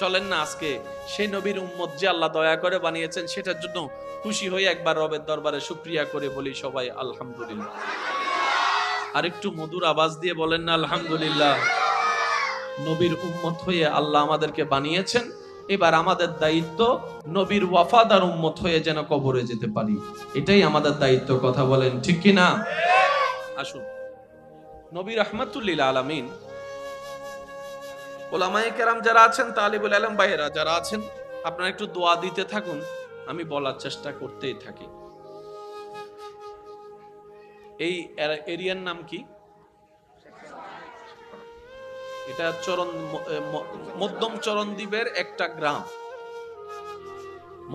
চলেন না আজকে সেই নবীর উম্মত যে আল্লাহ দয়া করে বানিয়েছেন সেটার জন্য খুশি হয়ে একবার রবের দরবারে শুকরিয়া করে বলি সবাই আলহামদুলিল্লাহ। আর একটু মধুর আওয়াজ দিয়ে বলেন না আলহামদুলিল্লাহ। নবীর উম্মত হয়ে আল্লাহ আমাদেরকে বানিয়েছেন, এবার আমাদের দায়িত্ব নবীর ওয়াফাদার উম্মত হয়ে যেন কবরে যেতে পারি, এটাই আমাদের দায়িত্ব। কথা বলেন ঠিক কি না? আসুন, নবী রাহমাতুল লিল আলামিন, উলামায়ে কেরাম যারা আছেন, তালিবুল ইলম ভাইয়েরা যারা আছেন, আপনারা একটু দোয়া দিতে থাকুন, আমি বলার চেষ্টা করতেই থাকি। এই এরিয়ার নাম কি? এটা মধ্যম চরণদ্বীপের একটা গ্রাম।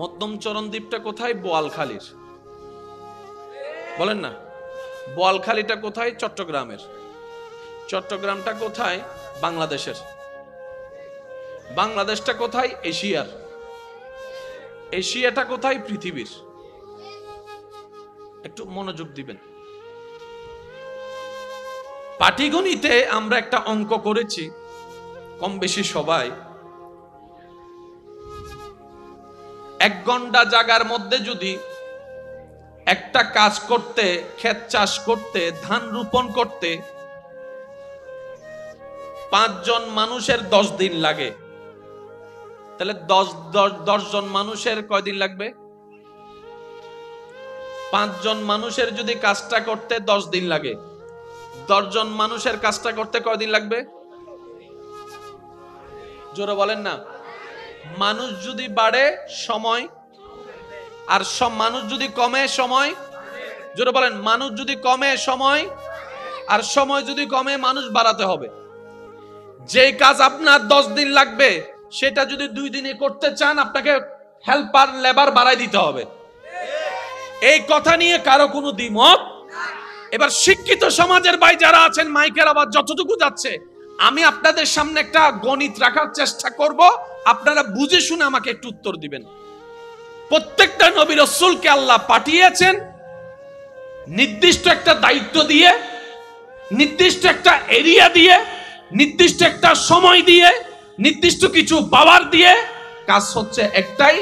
মধ্যম চরণদ্বীপটা কোথায়? বোয়ালখালীর। বলেন না। বোয়ালখালীটা কোথায়? চট্টগ্রামের। চট্টগ্রামটা কোথায়? বাংলাদেশের। বাংলাদেশটা কোথায়? এশিয়ার। এশিয়াটা কোথায়? পৃথিবীর। একটু মনোযোগ দিবেন। পাটিগণিতে আমরা একটা অঙ্ক করেছি কম বেশি সবাই। 1 ঘন্টা জায়গার মধ্যে যদি একটা কাজ করতে, ক্ষেত চাষ করতে, ধান রোপণ করতে 5 জন মানুষের 10 দিন লাগে, তাহলে 10 জন মানুষের কয়দিন লাগবে? 5 জন মানুষের যদি কাজটা করতে 10 দিন লাগে, 10 জন মানুষের কাজটা করতে কয়দিন লাগবে? জোরে বলেন না। মানুষ যদি বাড়ে সময়, আর সব মানুষ যদি কমে সময়, জোরে বলেন, মানুষ যদি কমে সময়, আর সময় যদি কমে মানুষ বাড়াতে হবে। যেই কাজ আপনার 10 দিন লাগবে সেটা যদি 2 দিনে করতে চান আপনাকে হেল্পার লেবার বাড়াই দিতে হবে। এই কথা নিয়ে কারো কোনো দ্বিমত। এবার শিক্ষিত সমাজের ভাই যারা আছেন, মাইকের আওয়াজ যতটুকু যাচ্ছে, আমি আপনাদের সামনে একটা গণিত রাখার চেষ্টা করব, আপনারা বুঝে শুনে আমাকে একটু উত্তর দিবেন। প্রত্যেকটা নবী রাসূলকে আল্লাহ পাঠিয়েছেন নির্দিষ্ট একটা দায়িত্ব দিয়ে, নির্দিষ্ট একটা এরিয়া দিয়ে, নির্দিষ্ট একটা সময় দিয়ে, নির্দিষ্ট কিছু পাওয়ার দিয়ে। কাজ হচ্ছে একটাই,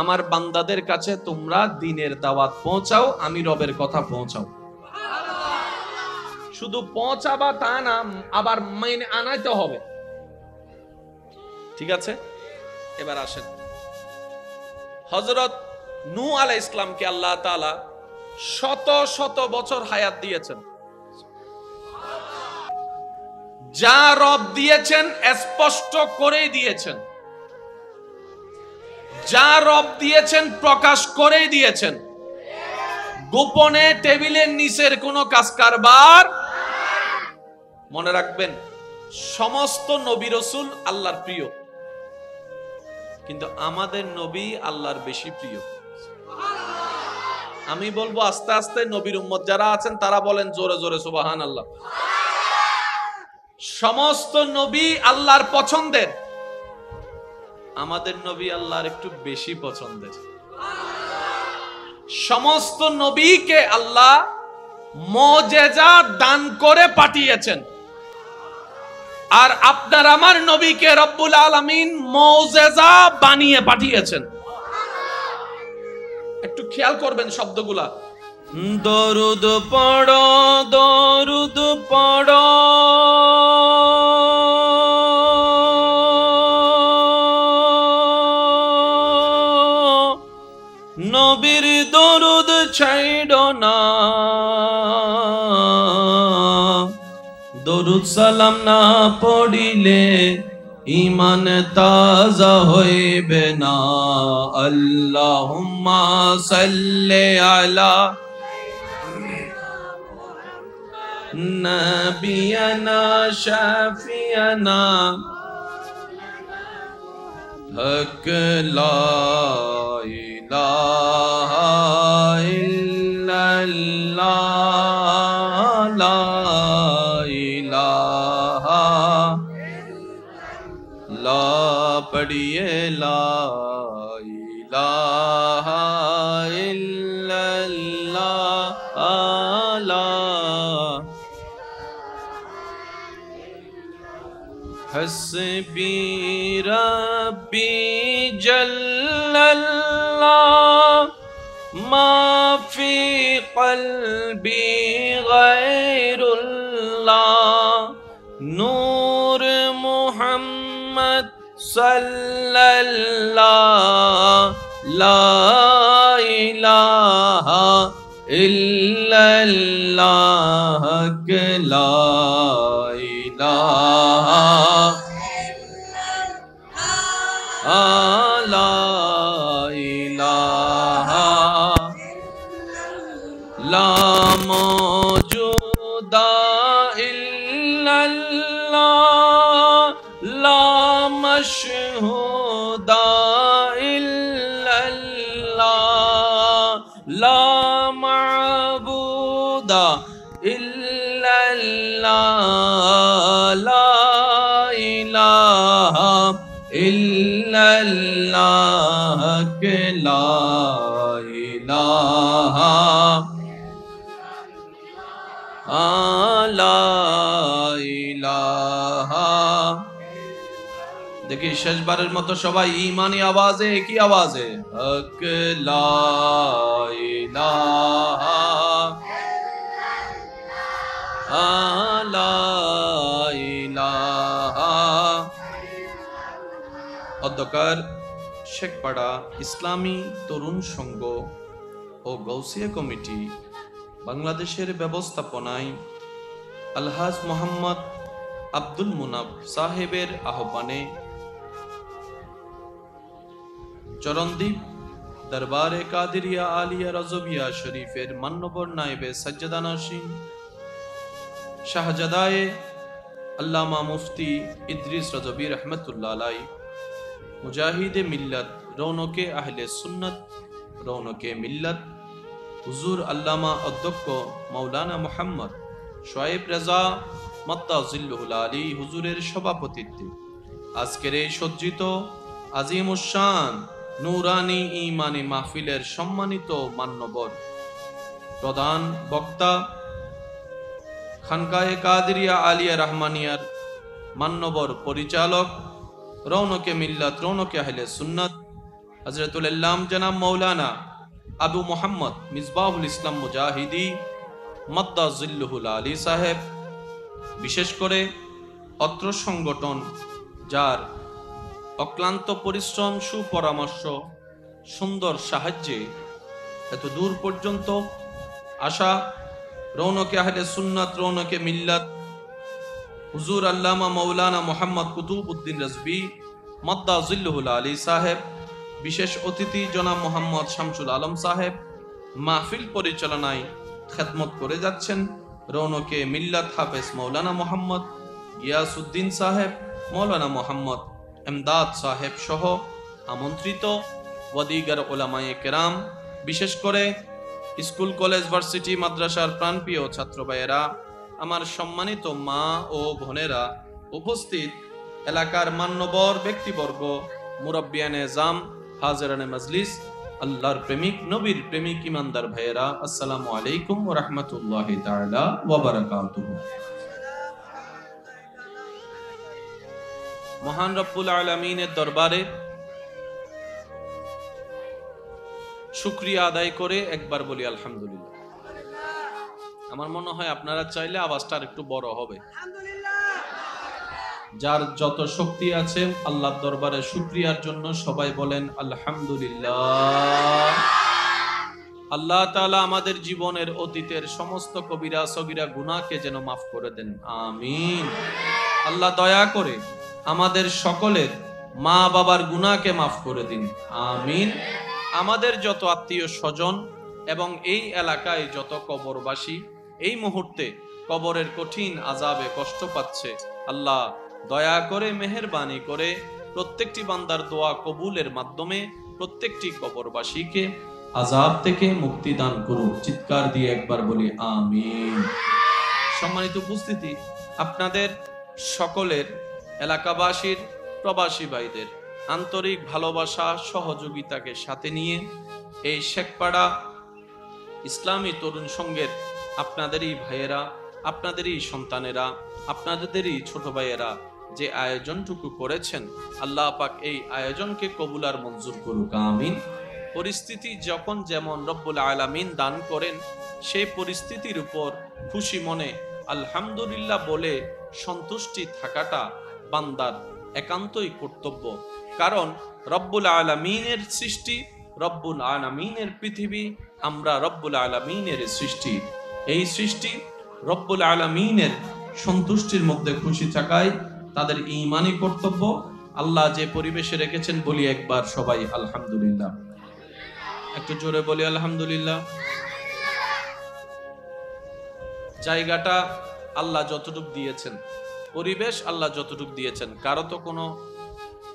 আমার বান্দাদের কাছে তোমরা দ্বীনের দাওয়াত পৌঁছাও, আমি রবের কথা পৌঁছাও। শুধু পৌঁছাবা তা না, আবার মেনে আনাইতে হবে। ঠিক আছে, এবার আসেন, হযরত নূহ আলাইহিস সালামকে আল্লাহ তাআলা শত শত বছর হায়াত দিয়েছেন। যা রব দিয়েছেন স্পষ্ট করেই দিয়েছেন, যা রব দিয়েছেন প্রকাশ করেই দিয়েছেন। গোপনে টেবিলের নিচের কোনো কাজ কারবার। মনে রাখবেন, সমস্ত নবী রাসূল আল্লাহর প্রিয়, কিন্তু আমাদের নবী আল্লাহর বেশি প্রিয়। আমি বলবো আস্তে আস্তে নবীর উম্মত যারা আছেন তারা বলেন জোরে জোরে সুবহানাল্লাহ। সমস্ত নবী আল্লাহর পছন্দের, আমাদের নবী আল্লাহর একটু বেশি পছন্দের। সমস্ত নবীকে আল্লাহ মুজিজা দান করে পাঠিয়েছেন, আর আপনার আমার নবীকে রব্বুল আলামিন মুজিজা বানিয়ে পাঠিয়েছেন। একটু খেয়াল করবেন শব্দগুলা। দরুদ পড়ো, দরুদ পড়ো, নবীর দরুদ ছাইড়ো না, দরুদ সালাম না পড়িলে ঈমান তাজা হইবে না। আল্লাহুম্মা সাল্লি আলা নবিয়ানা শাফিয়ানা হক লা ইলাহা ইল্লাল্লাহ, লা ইলাহা, লা পড়িয়ে লা ইলাহা ইল্লাল্লাহ, লা হসবি রব্বি জাল্লাল্লাহ, মা ফি কলবি গায়রুল্লাহ, নূর মুহাম্মদ সাল্লাল্লাহ, লা ইলাহা ইল্লাল্লাহ, লা ইলাহা, লা ইলাহা, লা মওজুদা ইল্লাল্লাহ, লা মাশহুদা ইল্লাল্লাহ, লা মা'বুদা ইল্লাল্লাহ, লা ইলাহা ইল্লাল্লাহ, লা ইলাহা, লা ইলাহা। দেখি শেষবারের মতো সবাই ঈমানি আওয়াজে, একই আওয়াজে, হক লা ইলাহা লা ইলাহা। অধ্যকার শেখপাড়া ইসলামী তরুণ সংঘ ও গৌসিয়া কমিটি বাংলাদেশের ব্যবস্থাপনায় আলহাজ মোহাম্মদ আব্দুল মুনাফ সাহেবের আহ্বানে চরণদ্বীপ দরবারে কাদিরিয়া আলিয়া রজবিয়া শরীফের মান্যবর নায়েবে সাজ্জাদানাশীন শাহজাদায়ে আল্লামা মুফতি ইদ্রিস রজবী রহমতুল্লাহ আলাই, মুজাহিদে মিল্লাত, রৌনকে আহলে সুন্নত, রৌনকে মিল্লাত, হুজুর আল্লামা অধ্যক্ষ মাওলানা মুহাম্মদ শোয়েব রেজা মাত্তাজিল্লুহুল আলী হুজুরের সভাপতিত্বে আজকের এই সজ্জিত আজিমুশান নূরানি ঈমানি মাহফিলের সম্মানিত মান্যবর প্রধান বক্তা, খানকায়ে কাদিরিয়া আলিয়া রহমানিয়ার মান্যবর পরিচালক, রৌনকে মিল্লাত, রৌনকে আহলে সুন্নাত হযরতুল ইল্লাম জনাব মাওলানা আবু মোহাম্মদ মিসবাহুল ইসলাম মুজাহিদি মাদ্দাজিল্লুহুল আলী সাহেব, বিশেষ করে অত্র সংগঠন যার অক্লান্ত পরিশ্রম, সুপরামর্শ, সুন্দর সাহায্যে এত দূর পর্যন্ত আসা রৌনকে আহলে সুন্নাত, রৌনকে মিল্লাত, হুজুর আল্লামা মাওলানা মুহাম্মদ কুতুবউদ্দিন রাজভী মাদ্দাজিল্লুহুল আলী সাহেব, বিশেষ অতিথি জনাব মোহাম্মদ শামসুল আলম সাহেব মাহফিল পরিচালনায় খেদমত করে যাচ্ছেন। রৌনকে মিল্লাত হাফেজ মাওলানা মোহাম্মদ গিয়াসউদ্দিন সাহেব, মাওলানা মোহাম্মদ এমদাদ সাহেব সহ আমন্ত্রিত ওয়াদিগার ওলামায়ে কেরাম, বিশেষ করে স্কুল, কলেজ, ভার্সিটি, মাদ্রাসার প্রাণপ্রিয় ছাত্র ভাইয়েরা, আমার সম্মানিত মা ও বোনেরা, উপস্থিত এলাকার মান্যবর ব্যক্তিবর্গ, মুরব্বিয়ানে জাম, হাজিরানে মজলিস, আল্লাহর প্রেমিক, নবীর প্রেমিক, ইমানদার ভাইয়েরা, আসসালামু আলাইকুম ওয়া রাহমাতুল্লাহি তাআলা ওয়া বারাকাতুহু। মহান রব্বুল আলামিনের দরবারে শুকরিয়া আদায় করে একবার বলি আলহামদুলিল্লাহ। আমার মনে হয় আপনারা চাইলে আওয়াজটা আর একটু বড় হবে। যার যত শক্তি আছে আল্লাহর দরবারে শুকরিয়ার জন্য সবাই বলেন আলহামদুলিল্লাহ। আল্লাহ তাআলা আমাদের জীবনের অতীতের সমস্ত কবিরা সগীরা গুনাহকে যেন মাফ করে দেন, আমিন। আল্লাহ দয়া করে আমাদের সকলের মা বাবার গুনাহকে মাফ করে দিন, আমিন। আমাদের যত আত্মীয় স্বজন এবং এই এলাকায় যত কবরবাসী এই মুহূর্তে কবরের কঠিন আযাবে কষ্ট পাচ্ছে, আল্লাহ দয়া করে মেহেরবানি করে প্রত্যেকটি বান্দার দোয়া কবুলের মাধ্যমে প্রত্যেকটি কবরবাসীকে আযাব থেকে মুক্তি দান করুন। চিৎকার দিয়ে একবার বলি আমিন। সম্মানিত উপস্থিতি, আপনাদের সকলের, এলাকাবাসীর, প্রবাসী ভাইদের আন্তরিক ভালোবাসা সহযোগিতাকে সাথে নিয়ে এই শেখপাড়া ইসলামী তরুণ সংঘের আপনাদেরই ভাইয়েরা, আপনাদেরই সন্তানেরা, আপনাদেরই ছোট ভাইয়েরা যে আয়োজনটুকু করেছেন, আল্লাহ পাক এই আয়োজনকে কবুল আর মঞ্জুর করুক, আমিন। পরিস্থিতি যখন যেমন রব্বুল আলামিন দান করেন, সেই পরিস্থিতির উপর খুশি মনে আলহামদুলিল্লাহ বলে সন্তুষ্টি থাকাটা বান্দার একান্তই কর্তব্য। কারণ রব্বুল আলামিনের সৃষ্টি, রব্বুল আলামিনের পৃথিবী, আমরা রব্বুল আলামিনের সৃষ্টি। এই সৃষ্টি রব্বুল আলামিনের সন্তুষ্টির মধ্যে খুশি থাকায় তাদের ঈমানি কর্তব্য। আল্লাহ যে পরিবেশে রেখেছেন বলি একবার সবাই আলহামদুলিল্লাহ। একটু জোরে বলি আলহামদুলিল্লাহ। জায়গাটা আল্লাহ যতটুকু দিয়েছেন, পরিবেশ আল্লাহ যতটুকু দিয়েছেন, কারো তো কোনো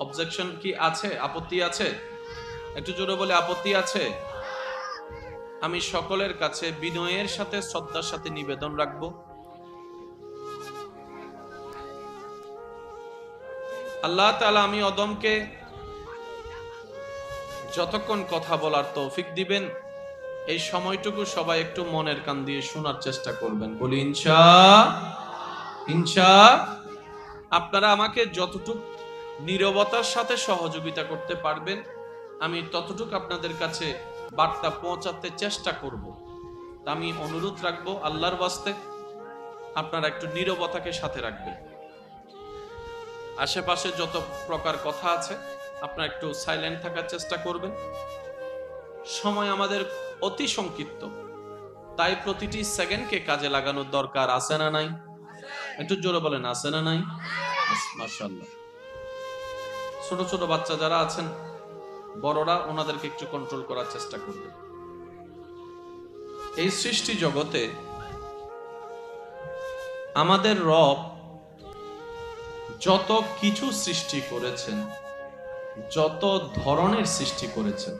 অবজেকশন কি আছে, আপত্তি আছে? একটু জোরে বলে আপত্তি আছে? আমি সকলের কাছে বিনয়ের সাথে, শ্রদ্ধার সাথে নিবেদন রাখবো, আল্লাহ তাআলা আমি অদমকে যতক্ষণ কথা বলার তৌফিক দিবেন, এই সময়টুকু সবাই একটু মনের কান দিয়ে শোনার চেষ্টা করবেন। বলি ইনশাআল্লাহ। আপনারা আমাকে যতটুকু নীরবতার সাথে সহযোগিতা করতে পারবেন, আমি ততটুকু আপনাদের কাছে বার্তা পৌঁছাতে চেষ্টা করব। তা আমি অনুরোধ রাখবো আল্লাহর ওয়াস্তে আপনারা একটু নীরবতাকে সাথে রাখবেন। আশেপাশে যত প্রকার কথা আছে আপনারা একটু সাইলেন্ট থাকার চেষ্টা করবেন। সময় আমাদের অতি সংক্ষিপ্ত, তাই প্রতিটি সেকেন্ডকে কাজে লাগানোর দরকার আছে না নাই? একটু জোরে বলেন, আছে না নাই? মাশাআল্লাহ। ছোট ছোট বাচ্চা যারা আছেন, বড়রা ওনাদেরকে একটু কন্ট্রোল করার চেষ্টা করবেন। এই সৃষ্টি জগতে আমাদের রব যত কিছু সৃষ্টি করেছেন, যত ধরনের সৃষ্টি করেছেন,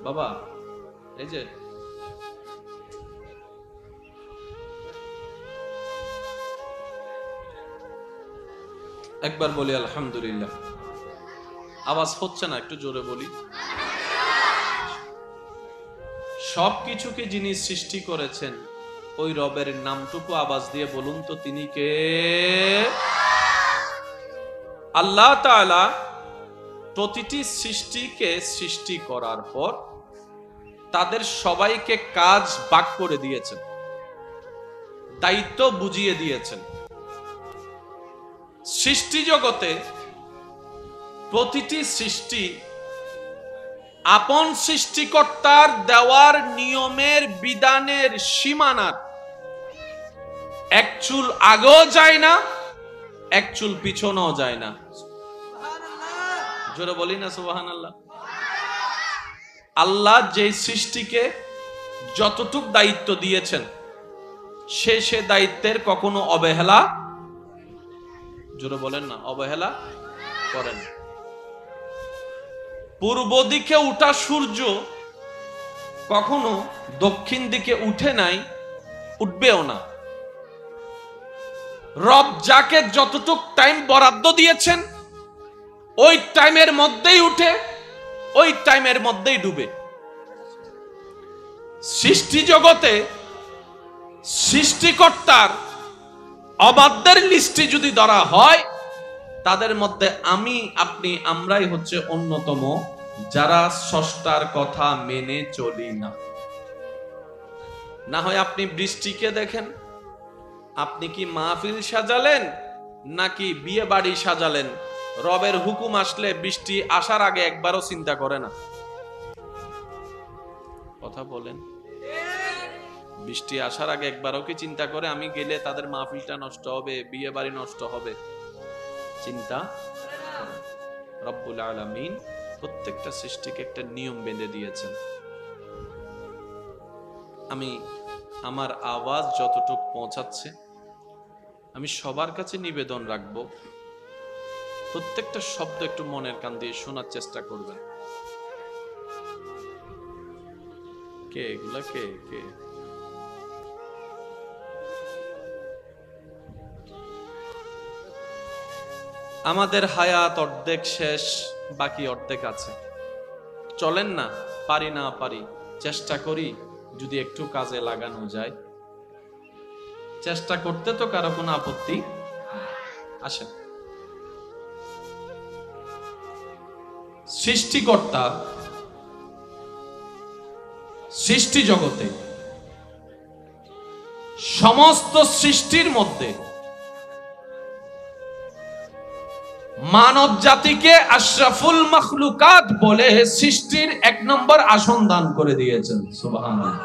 বাবা এই যে একবার বলি আলহামদুলিল্লাহ। আওয়াজ হচ্ছে না, একটু জোরে বলি। সবকিছুকে যিনি সৃষ্টি করেছেন, ওই রবের নামটুকু আওয়াজ দিয়ে বলুন তো, তিনি কে? আল্লাহ তাআলা প্রতিটি সৃষ্টিকে সৃষ্টি করার পর তাদের সবাইকে কাজ ভাগ করে দিয়েছেন, দায়িত্ব বুঝিয়ে দিয়েছেন। সৃষ্টি জগতে প্রতিটি সৃষ্টি আপন সৃষ্টিকর্তার দেওয়ার নিয়মের বিধানের সীমানার এক চুল আগেও যায় না, এক চুল পিছনেও যায় না। জোরে বলি না সুবহানাল্লাহ। আল্লাহ যে সৃষ্টিকে যতটুক দায়িত্ব দিয়েছেন, সে দায়িত্বের কখনো অবহেলা, জোরে বলেন না, অবহেলা করেন। পূর্ব দিকে উঠা সূর্য কখনো দক্ষিণ দিকে উঠে নাই, উঠবেও না। রব যাকে যতটুক টাইম বরাদ্দ দিয়েছেন, ওই টাইমের মধ্যেই উঠে, ওই টাইমের মধ্যেই ডুবে। সৃষ্টি জগতে সৃষ্টিকর্তার অবাধ্যের লিস্টে যদি ধরা হয়, তাদের মধ্যে আমি, আপনি, আমরাই হচ্ছে অন্যতম যারা স্রষ্টার কথা মেনে চলি না। না হয় আপনি বৃষ্টিকে দেখেন, আপনি কি মাহফিল সাজালেন নাকি বিয়ে বাড়ি সাজালেন? রবের হুকুম আসলে বৃষ্টি আসার আগে একবারও চিন্তা করে না। কথা বলেন, বৃষ্টি আসার আগে একবারও কি চিন্তা করে আমি গেলে তাদের মাহফিলটা নষ্ট হবে, বিয়ে বাড়ি নষ্ট হবে? চিন্তা। রব্বুল আলামিন প্রত্যেকটা সৃষ্টিকে একটা নিয়ম বেঁধে দিয়েছেন। আমি আমার আওয়াজ যতটুক পৌঁছাচ্ছে, আমি সবার কাছে নিবেদন রাখবো, প্রত্যেকটা শব্দ একটু মনের কান দিয়ে শোনার চেষ্টা করবেন। কে এগুলা? কে কে? আমাদের হায়াত অর্ধেক শেষ, বাকি অর্ধেক আছে। চলেন না, পারি না পারি, চেষ্টা করি যদি একটু কাজে লাগানো যায়। চেষ্টা করতে তো কারো কোনো আপত্তি আসে। সৃষ্টিকর্তা সৃষ্টি জগতে সমস্ত সৃষ্টির মধ্যে মানব জাতিকে আশরাফুল মাখলুকাত বলে সৃষ্টির 1 নম্বর আসন দান করে দিয়েছেন। সুবহানাল্লাহ।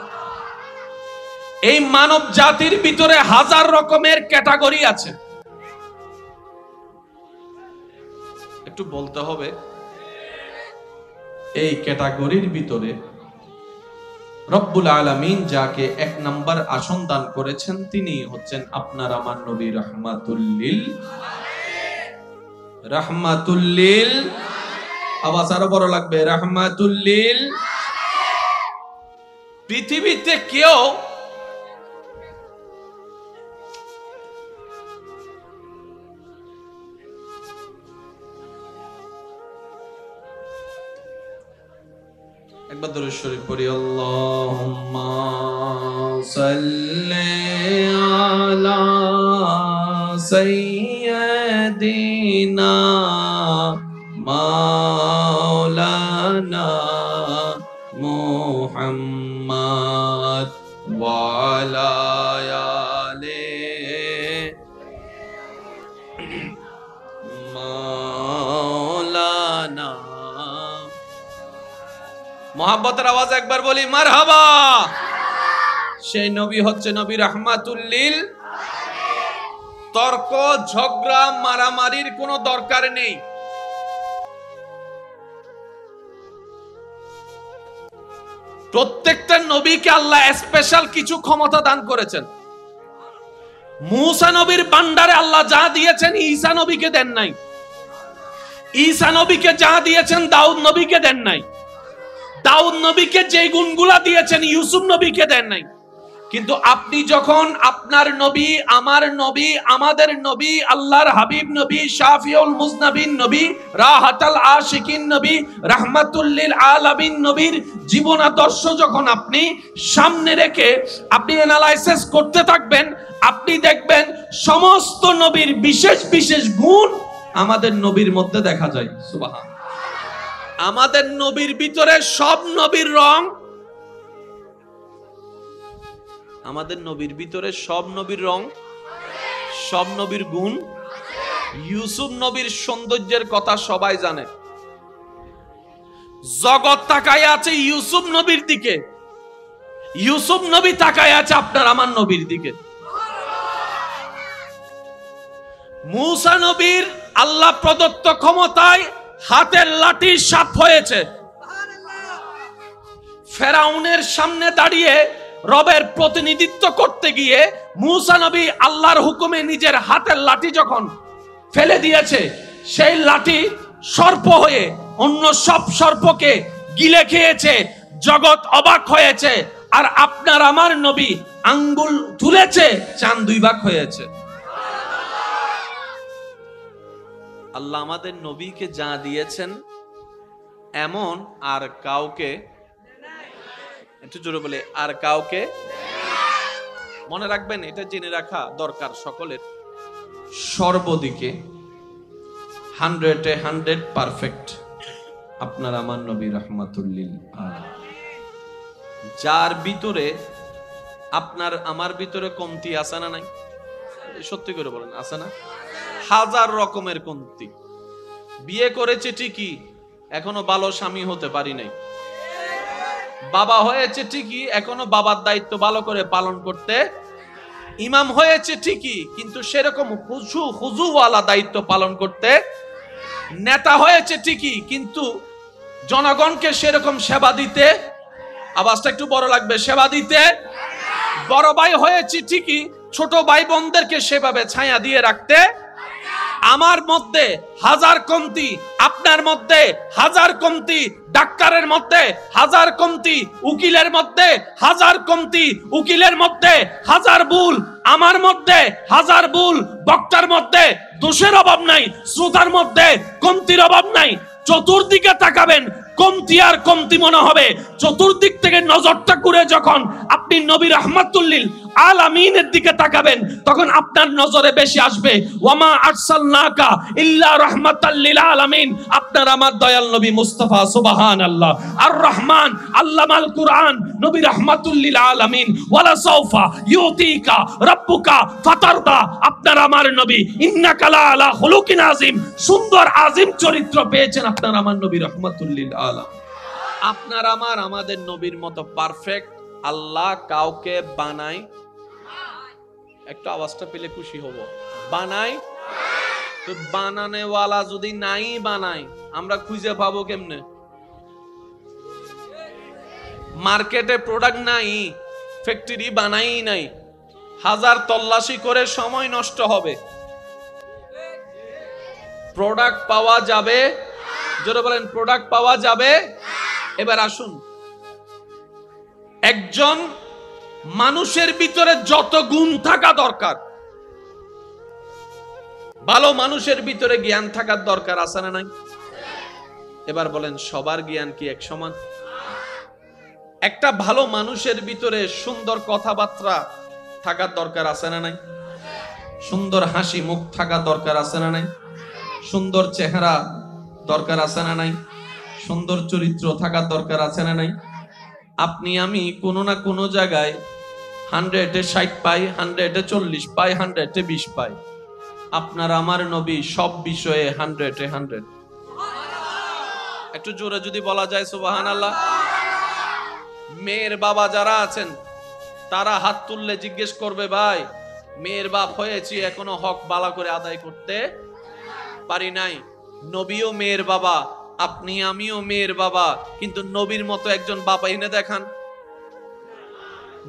এই মানব জাতির ভিতরে হাজার রকমের ক্যাটাগরি আছে। একটু বলতে হবে, এই ক্যাটাগরির ভিতরে রব্বুল আলামিন যাকে 1 নম্বর আসন দান করেছেন, তিনি হচ্ছেন আপনার আমার নবী রাহমাতুল্লিল রাহমাতুল্লিল, আওয়াজ আরো বড় লাগবে, রাহমাতুল্লিল। পৃথিবীতে কেউ একবার দরুদ শরীফ পড়ি, আল্লাহুম্মা সাল্লি আলা সাইয়্যিদিনা মাওলানা মুহাম্মদ ওয়া আলা আলিহি মাওলানা। মোহাব্বতের আওয়াজ একবার বলি মারহাবা। সেই নবী হচ্ছে নবী রাহমাতুল লিল। তর্ক ঝগড়া মারামারির কোনো দরকার নেই। প্রত্যেকটা নবীকে আল্লাহ স্পেশাল কিছু ক্ষমতা দান করেছেন। মূসা নবীর ভান্ডারে আল্লাহ যা দিয়েছেন ঈসা নবীকে দেন নাই। ঈসা নবীকে যা দিয়েছেন দাউদ নবীকে দেন নাই। দাউদ নবীকে যে গুণগুলা দিয়েছেন ইউসুফ নবীকে দেন নাই। কিন্তু আপনি যখন আপনার নবী, আমার নবী, আমাদের নবী, আল্লাহর হাবিব নবী, শাফিউল মুজনাবিন নবী, রাহাতাল আশিকিন নবী, রাহমাতুল লিল আলামিন নবীর জীবন আদর্শ যখন আপনি সামনে রেখে আপনি অ্যানালাইসিস করতে থাকবেন, আপনি দেখবেন সমস্ত নবীর বিশেষ বিশেষ গুণ আমাদের নবীর মধ্যে দেখা যায়। সুবহানাল্লাহ। আমাদের নবীর ভিতরে সব নবীর রং, আমাদের নবীর ভিতরে সব নবীর রং, সব নবীর গুণ। ইউসুফ নবীর সৌন্দর্যের কথা সবাই জানে। জগৎ তাকায় আছে ইউসুফ নবীর দিকে, ইউসুফ নবী তাকায় আছে আপনার আমার নবীর দিকে। মূসা নবীর আল্লাহ প্রদত্ত ক্ষমতায় হাতের লাঠি সাপ হয়েছে। ফেরাউনের সামনে দাঁড়িয়ে রবের প্রতিনিধিত্ব করতে গিয়ে মূসা নবী আল্লাহর হুকুমে নিজের হাতের লাঠি যখন ফেলে দিয়েছে, সেই লাঠি সর্প হয়ে অন্য সব সর্পকে গিলে খেয়েছে। জগৎ অবাক হয়েছে। আর আপনার আমার নবী আঙ্গুল তুলেছে, চাঁদ দুই ভাগ হয়েছে। আল্লাহ আমাদের নবীকে যা দিয়েছেন এমন আর কাউকে, একটু জোরে বলে, আর কাউকে মনে রাখবেন, এটা জেনে রাখা দরকার সকলের। সর্বদিকে 100 পারফেক্ট আপনার আমার নবী রাহমাতুল লিল আলামিন। যার ভিতরে আপনার আমার ভিতরে কমতি আছে না নাই? সত্যি করে বলেন, আছে না? হাজার রকমের কমতি। বিয়ে করেছে ঠিকই, এখনো ভালো স্বামী হতে পারি নাই। বাবা হয়েছে ঠিকই, এখনো বাবার দায়িত্ব ভালো করে পালন করতে। ইমাম হয়েছে ঠিকই, কিন্তু সেরকম হুজুওয়ালা দায়িত্ব পালন করতে। নেতা হয়েছে ঠিকই, কিন্তু জনগণকে সেরকম সেবা দিতে, আওয়াজটা একটু বড় লাগবে, সেবা দিতে। বড় ভাই হয়েছে ঠিকই, ছোট ভাই বোনদেরকে সেভাবে ছায়া দিয়ে রাখতে। আমার মধ্যে হাজার কমতি, আপনার মধ্যে হাজার কমতি, ডাক্তারের মধ্যে হাজার কমতি, উকিলের মধ্যে হাজার কমতি, উকিলের মধ্যে হাজার ভুল, আমার মধ্যে হাজার ভুল, বক্তার মধ্যে দোষের অভাব নাই, শ্রোতার মধ্যে কমতির অভাব নাই। চতুর্দিকে তাকাবেন, কমতি আর কমতি মনে হবে। চতুর্দিক থেকে নজরটা ঘুরে যখন আপনি নবী রাহমাতুল লিল আলামিনের দিকে তাকাবেন, তখন আপনার নজরে বেশি আসবে ওয়ামা আরসালনাকা ইল্লা রাহমাতাল লিল আলামিন, আপনার আমার দয়াল নবী মুস্তাফা। সুবহানাল্লাহ। আর রহমান আল্লামাল কুরআন, নবী রাহমাতুল লিল আলামিন। ওয়ালা সাউফা ইউতিকা রাব্বুকা ফাতারদা, আপনার আমার নবী ইন্নাকা লা আলা খুলুকিন আযীম, সুন্দর আযীম চরিত্র পেয়েছেন আপনার আমার নবী রাহমাতুল লিল আলামিন। আপনার আমার আমাদের নবীর মতো পারফেক্ট আল্লাহ কাউকে বানায়। একটু আওয়াজটা পেলে খুশি হব। বানায় তো, বানানেওয়ালা যদি নাই বানায়, আমরা খুঁজে পাবো কেমনে? মার্কেটে প্রোডাক্ট নাই, ফ্যাক্টরি বানাই নাই, হাজার তল্লাশি করে সময় নষ্ট হবে। প্রোডাক্ট পাওয়া যাবে, জোরে বলেন, প্রোডাক্ট পাওয়া যাবে। এবার আসুন, একজন মানুষের ভিতরে যত গুণ থাকা দরকার, ভালো মানুষের ভিতরে জ্ঞান থাকার দরকার আছে না নাই? এবার বলেন, সবার জ্ঞান কি এক সমান? একটা ভালো মানুষের ভিতরে সুন্দর কথাবার্তা থাকার দরকার আছে না নাই? সুন্দর হাসি মুখ থাকা দরকার আছে না নাই? সুন্দর চেহারা দরকার আছে না নাই? সুন্দর চরিত্র থাকার দরকার আছে না নাই? আপনি আমি কোনো না কোনো জায়গায় 100-এ 60 পাই, 100-এ 40 পাই, 100-এ 20 পাই। আপনার আমার নবী সব বিষয়ে 100-এ 100। একটু জোরে যদি বলা যায় সুবহানাল্লাহ। মেয়ের বাবা যারা আছেন তারা হাত তুললে জিজ্ঞেস করবে, ভাই মেয়ের বাপ হয়েছি এখনো হক বালা করে আদায় করতে পারি নাই। নবীও মেয়ের বাবা, আপনি আমিও মেয়ের বাবা, কিন্তু নবীর মতো একজন বাবা এনে দেখান।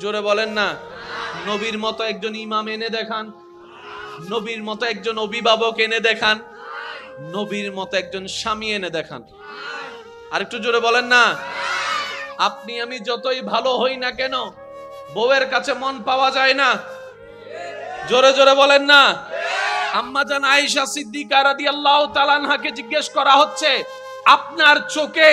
জোরে বলেন না। নবীর মতো একজন ইমাম এনে দেখান, নবীর মতো একজন অভিভাবক এনে দেখান, নবীর মতো একজন স্বামী এনে দেখান। আরেকটু জোরে বলেন না। আপনি আমি যতই ভালো হই না কেন, বউয়ের কাছে মন পাওয়া যায় না। জোরে জোরে বলেন না। আম্মা জান আয়েশা সিদ্দিকা রাদিয়াল্লাহু তাআলা আনহাকে জিজ্ঞেস করা হচ্ছে, আপনার চোখে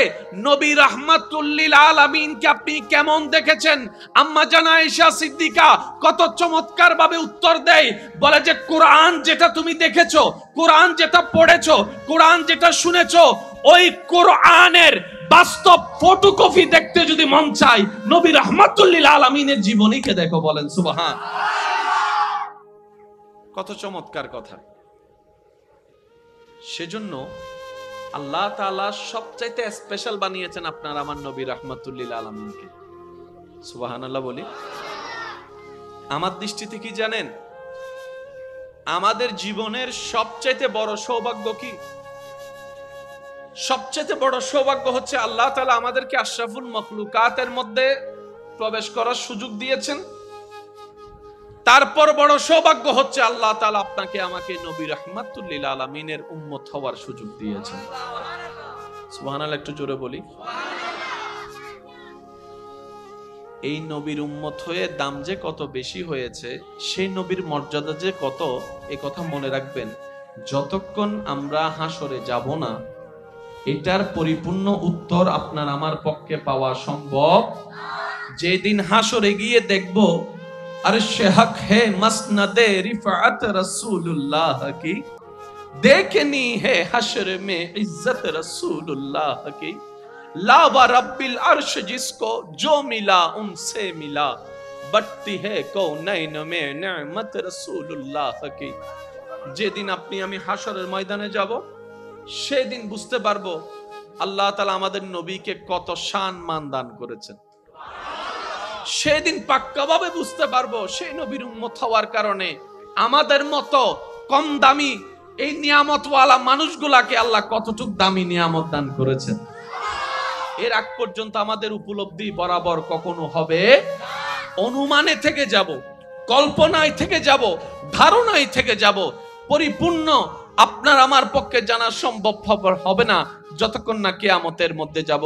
নবী রাহমাতুল লিল আলামিনকে আপনি কেমন দেখেছেন? আম্মা জান আয়েশা সিদ্দিকা কত চমৎকার ভাবে উত্তর দেয়, বলে যে কোরআন যেটা তুমি দেখেছো, কোরআন যেটা পড়েছো, কোরআন যেটা শুনেছো, ওই কোরআনের বাস্তব ফটোকপি দেখতে যদি মন চাই, নবী রাহমাতুল লিল আলামিনের জীবনীকে দেখো। বলেন সুবহান। কত চমৎকার কথা। সেজন্য আল্লাহ তাআলা সবচাইতে স্পেশাল বানিয়েছেন আপনার আমার নবী রাহমাতুল লিল আলামিনকে। সুবহানাল্লাহ বলি। আমার দৃষ্টিতে কি জানেন, আমাদের জীবনের সবচাইতে বড় সৌভাগ্য কি? সবচাইতে বড় সৌভাগ্য হচ্ছে আল্লাহ তাআলা আমাদেরকে আশরাফুল মাখলুকাতের মধ্যে প্রবেশ করার সুযোগ দিয়েছেন। তারপর বড় সৌভাগ্য হচ্ছে আল্লাহ তাআলা আপনাকে আমাকে নবী রাহমাতুল লিল আলামিনের উম্মত হওয়ার সুযোগ দিয়েছেন। সুবহানাল্লাহ একটু জোরে বলি। এই নবীর উম্মত হয়ে দাম যে কত বেশি হয়েছে, সেই নবীর মর্যাদা যে কত, এই কথা মনে রাখবেন। যতক্ষণ আমরা হাসরে যাব না, এটার পরিপূর্ণ উত্তর আপনার আমার পক্ষে পাওয়া সম্ভব। যেদিন হাসরে গিয়ে দেখব अर्श हक है मसनदे रिफात रसूलुल्लाह की, देखनी है हश्र में इज्जत रसूलुल्लाह की, ला व रब्बिल अर्श जिसको जो मिला उनसे मिला, बढ़ती है कौनैन में नेमत रसूलुल्लाह की। যেদিন আপনি আমি হাসরের ময়দানে যাব, সেদিন বুঝতে পারবো আল্লাহ তাআলা আমাদের নবীকে কত শান মান দান করেছেন। সেদিন পাক্কাভাবে বুঝতে পারবো সেই নবীর উম্মত হওয়ার কারণে আমাদের মতো কম দামি এই নিয়ামতওয়ালা মানুষগুলাকে আল্লাহ কতটুক দামি নিয়ামত দান করেছেন। এর আগ পর্যন্ত আমাদের উপলব্ধি বরাবর কখনো হবে, অনুমানে থেকে যাব, কল্পনায় থেকে যাব, ধারণায় থেকে যাব, পরিপূর্ণ আপনার আমার পক্ষে জানা সম্ভব হবে না যতক্ষণ না কিয়ামতের মধ্যে যাব।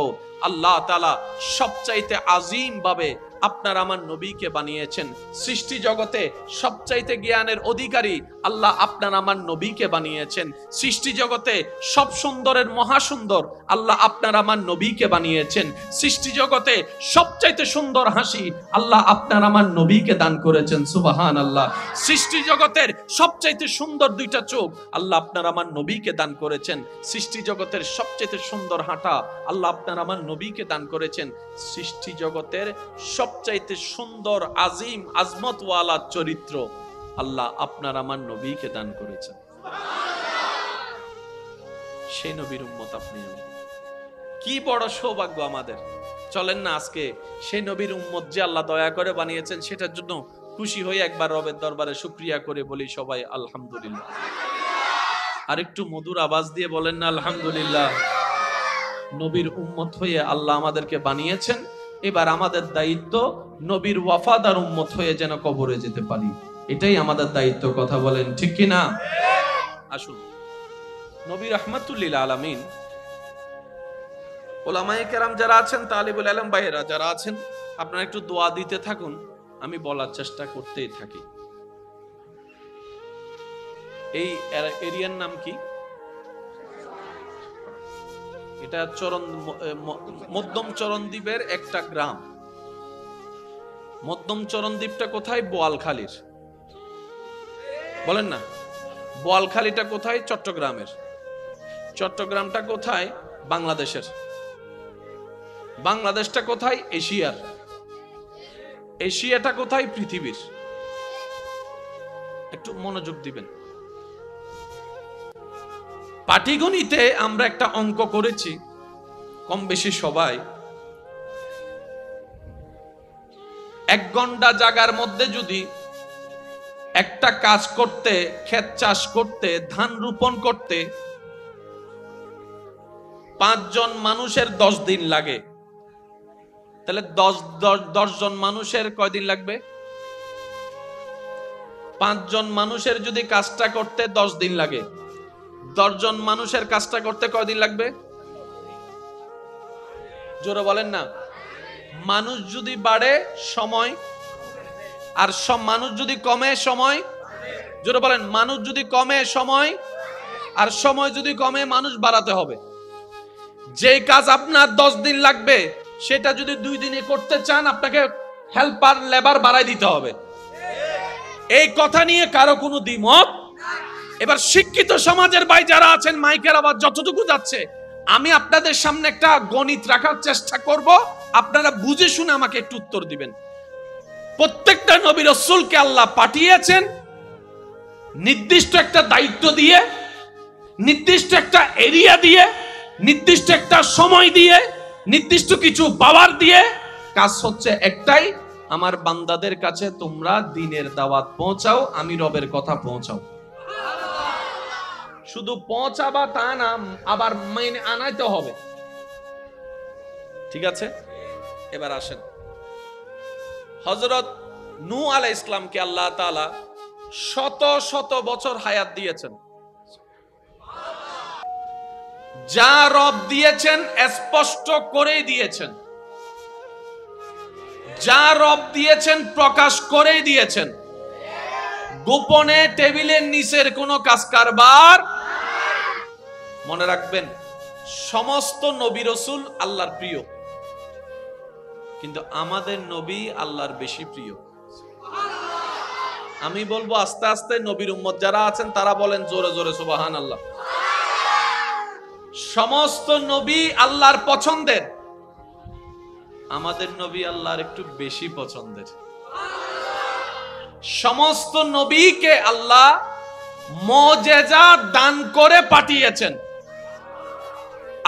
আল্লাহ তাআলা সবচাইতে আজিম ভাবে আপনার আমার নবীকে বানিয়েছেন। সৃষ্টি জগতে সবচাইতে জ্ঞানের অধিকারী আল্লাহ আপনার আমার নবীকে বানিয়েছেন। সৃষ্টি জগতে সব সুন্দরের মহাসুন্দর আল্লাহ আপনার আমার নবীকে বানিয়েছেন। সৃষ্টি জগতে সবচাইতে সুন্দর হাসি আল্লাহ আপনার আমার নবীকে দান করেছেন। সুবহানাল্লাহ। সৃষ্টি জগতের সবচাইতে সুন্দর দুইটা চোখ আল্লাহ আপনার আমার নবীকে দান করেছেন। সৃষ্টি জগতের সবচাইতে সুন্দর হাঁটা আল্লাহ আপনার আমার নবীকে দান করেছেন। সৃষ্টি জগতের সবচাইতে সুন্দর আজিম আজমতওয়ালা চরিত্র আল্লাহ আপনার আমার নবীকে দান করেছেন। সেই নবীর উম্মত আপনি আমি, কি বড় সৌভাগ্য আমাদের। চলেন না আজকে সেই নবীর উম্মত যে আল্লাহ দয়া করে বানিয়েছেন সেটার জন্য খুশি হয়ে একবার রবের দরবারে শুকরিয়া করে বলি সবাই আলহামদুলিল্লাহ। আর একটু মধুর আওয়াজ দিয়ে বলেন না আলহামদুলিল্লাহ। নবীর উম্মত হয়ে আল্লাহ আমাদেরকে বানিয়েছেন, এবার আমাদের দায়িত্ব নবীর ওয়াফাদার উম্মত হয়ে যেন কবরে যেতে পারি, এটাই আমাদের দায়িত্ব। কথা বলেন ঠিক কি না? আসুন, নবী রাহমাতুল লিল আলামিন, উলামায়ে কেরাম যারা আছেন, তালিবুল ইলম ভাইয়েরা যারা আছেন, আপনারা একটু দোয়া দিতে থাকুন, আমি বলার চেষ্টা করতেই থাকি। এই এরিয়ার নাম কি? এটা মধ্যম চরণদ্বীপের একটা গ্রাম। মধ্যম চরণদ্বীপটা কোথায়? বোয়ালখালীর। বলেন না। বোয়ালখালীটা কোথায়? চট্টগ্রামের। চট্টগ্রামটা কোথায়? বাংলাদেশের। বাংলাদেশটা কোথায়? এশিয়ার। এশিয়াটা কোথায়? পৃথিবীর। একটু মনোযোগ দিবেন। পাটিগণিতে আমরা একটা অঙ্ক করেছি কম বেশি সবাই। 1 ঘন্টা জায়গার মধ্যে যদি একটা কাজ করতে, ক্ষেত চাষ করতে, ধান রোপণ করতে 5 জন মানুষের 10 দিন লাগে, তাহলে 10 জন মানুষের কয়দিন লাগবে? 5 জন মানুষের যদি কাজটা করতে 10 দিন লাগে, 10 জন মানুষের কাজটা করতে কয়দিন লাগবে? জোরে বলেন না। মানুষ যদি বাড়ে সময়, আর সব মানুষ যদি কমে সময়। জোরে বলেন, মানুষ যদি কমে সময়, আর সময় যদি কমে মানুষ বাড়াতে হবে। যে কাজ আপনার 10 দিন লাগবে সেটা যদি 2 দিনে করতে চান আপনাকে হেল্পার লেবার বাড়াই দিতে হবে। এই কথা নিয়ে কারো কোনো দ্বিমত। এবার শিক্ষিত সমাজের ভাই যারা আছেন, মাইকের আওয়াজ যতটুকু যাচ্ছে, আমি আপনাদের সামনে একটা গণিত রাখার চেষ্টা করব, আপনারা বুঝে শুনে আমাকে একটু উত্তর দিবেন। প্রত্যেকটা নবী রাসূলকে আল্লাহ পাঠিয়েছেন নির্দিষ্ট একটা দায়িত্ব দিয়ে, নির্দিষ্ট একটা এরিয়া দিয়ে, নির্দিষ্ট একটা সময় দিয়ে, নির্দিষ্ট কিছু পাওয়ার দিয়ে। কাজ হচ্ছে একটাই, আমার বান্দাদের কাছে তোমরা দ্বীনের দাওয়াত পৌঁছাও, আমি রবের কথা পৌঁছাও। শুধু পৌঁছাবা তা না, আবার মেনে আনাইতে হবে। ঠিক আছে? এবার আসেন, হযরত নূহ আলাইহিস সালামকে আল্লাহ তাআলা শত শত বছর হায়াত দিয়েছেন। যা রব দিয়েছেন স্পষ্ট করেই দিয়েছেন, যা রব দিয়েছেন প্রকাশ করেই দিয়েছেন। গোপনে টেবিলের নিচের কোনো কাজ কারবার। মনে রাখবেন, সমস্ত নবী রাসূল আল্লাহর প্রিয়, কিন্তু আমাদের নবী আল্লাহর বেশি প্রিয়। আমি বলবো আস্তে আস্তে নবীর উম্মত যারা আছেন তারা বলেন জোরে জোরে সুবহানাল্লাহ। সমস্ত নবী আল্লাহর পছন্দের, আমাদের নবী আল্লাহর একটু বেশি পছন্দের। সমস্ত নবীকে আল্লাহ মুজিজা দান করে পাঠিয়েছেন,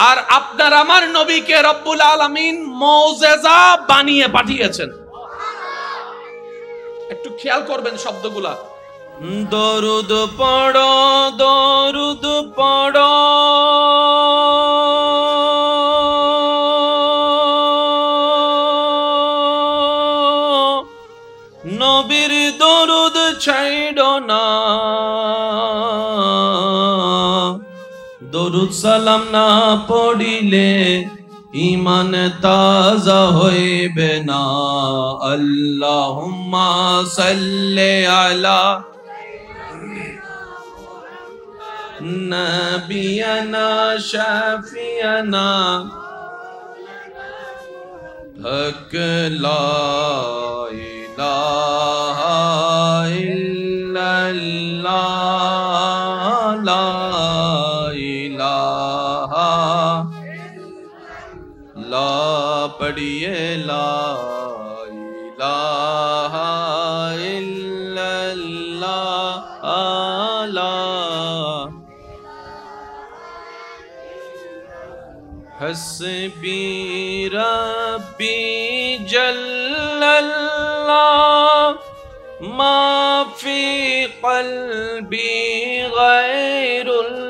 আর আপনার আমার নবীকে রব্বুল আলামিন মুজিজা বানিয়ে পাঠিয়েছেন। একটু খেয়াল করবেন শব্দগুলা। দরুদ পড়ো, দরুদ পড়ো, নবীর দরুদ ছাইড়ো না, দরুদ সালাম না পড়িলে ঈমান তাজা হইবে না। আল্লাহুম্মা সাল্লি আলা নবিয়ানা শাফিয়ানা হক লা ইলাহা ইল্লাল্লাহ, লা ইলাহা, লা পড়িয়ে লা ইলাহা ইল্লাল্লাহ, লা হসবি রব্বি জাল্লাল্লাহ মা ফি কলবি গায়রুল্লাহ,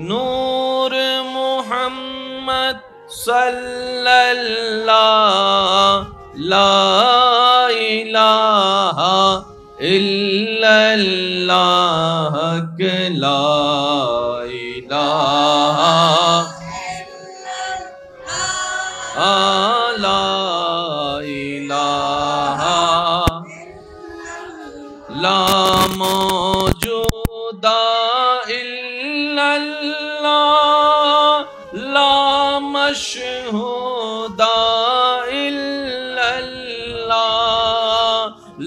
নূর মুহাম্মদ সাল্লাল্লাহ, লা ইলাহা ইল্লাল্লাহ, লা ইলাহা লা ইলাহা লা মওজুদা ইল্লাল্লাহ, লা মাশহুদা ইল্লাল্লাহ,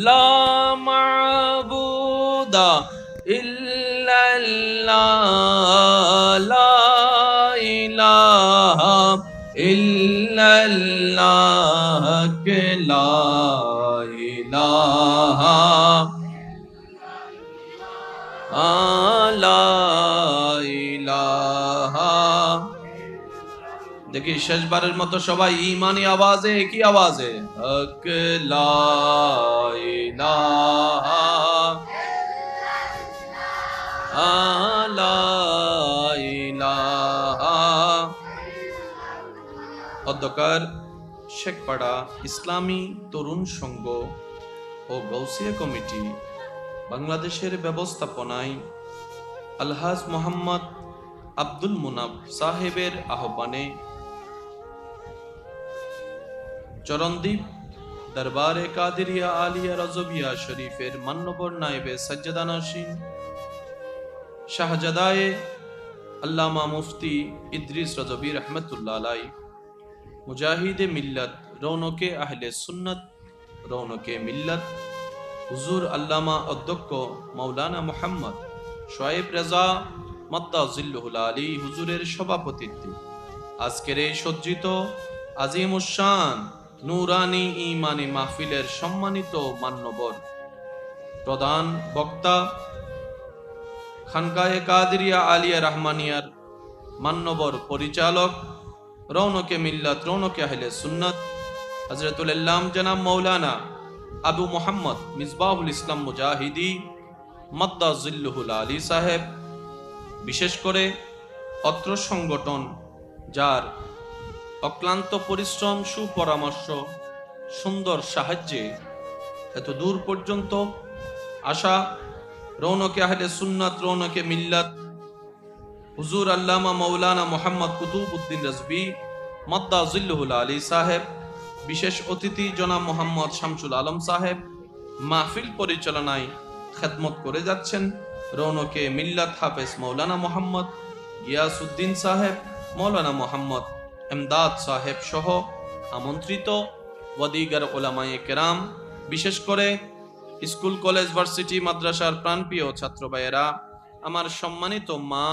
লা মা'বুদা ইল্লাল্লাহ, লা ইলাহা ইল্লাল্লাহ কে লা ইলাহা লা ইলাহা। দেখি শেষবারের মতো সবাই ঈমানি আওয়াজে, কি আওয়াজে? হক লা ইলাহা লা ইলাহা। অধ্যকার শেখপাড়া ইসলামী তরুণ সংঘ ও গৌসিয়া কমিটি বাংলাদেশের ব্যবস্থাপনায় আলহাজ মোহাম্মদ আব্দুল মুনাফ সাহেবের আহ্বানে চরণদ্বীপ দরবারে কাদেরিয়া আলিয়া রজবিয়া শরীফের মান্যবর নায়েবে সজ্জাদানশীন শাহজাদায়ে আল্লামা মুফতি ইদ্রিস রজবি রহমতুল্লাহ আলাই, মুজাহিদে মিল্লাত, রৌনকে আহলে সুন্নাত, রৌনকে মিল্লাত, হুজুর আল্লামা অধ্যক্ষ মৌলানা মুহাম্মদ শোয়েব রেজা মাদ্দাজিল্লুহুল আলী হুজুরের সভাপতিত্বে আজকের এই সজ্জিত আজিমুশান নূরানি ঈমানি মাহফিলের সম্মানিত মান্যবর প্রধান বক্তা খানকায়ে কাদেরিয়া আলিয়া রহমানিয়ার মান্যবর পরিচালক, রৌনকে মিল্লাত, রৌনকে আহলে সুন্নাত হযরতুল ইল্লাম জনাব মৌলানা আবু মোহাম্মদ মিসবাহুল ইসলাম মুজাহিদি মাদ্দাজিল্লুহুল আলী সাহেব, বিশেষ করে অত্র সংগঠন যার অক্লান্ত পরিশ্রম, সুপরামর্শ, সুন্দর সাহায্যে এত দূর পর্যন্ত আসা রৌনকে আহলে সুন্নাত, রৌনকে মিল্লাত, হুজুর আল্লামা মৌলানা মোহাম্মদ কুতুবউদ্দিন রাজভী মাদ্দাজিল্লুহুল আলী সাহেব, বিশেষ অতিথি জনাব মোহাম্মদ শামসুল আলম সাহেব মাহফিল পরিচালনায় খেদমত করে যাচ্ছেন। রৌনকে মিল্লাত হাফেজ মৌলানা মোহাম্মদ গিয়াসউদ্দিন সাহেব, মৌলানা মোহাম্মদ এমদাদ সাহেব সহ আমন্ত্রিত ওয়াদিগার ওলামায়ে কেরাম, বিশেষ করে স্কুল, কলেজ, ভার্সিটি, মাদ্রাসার প্রাণপ্রিয় ছাত্র ভাইয়েরা, আমার সম্মানিত মা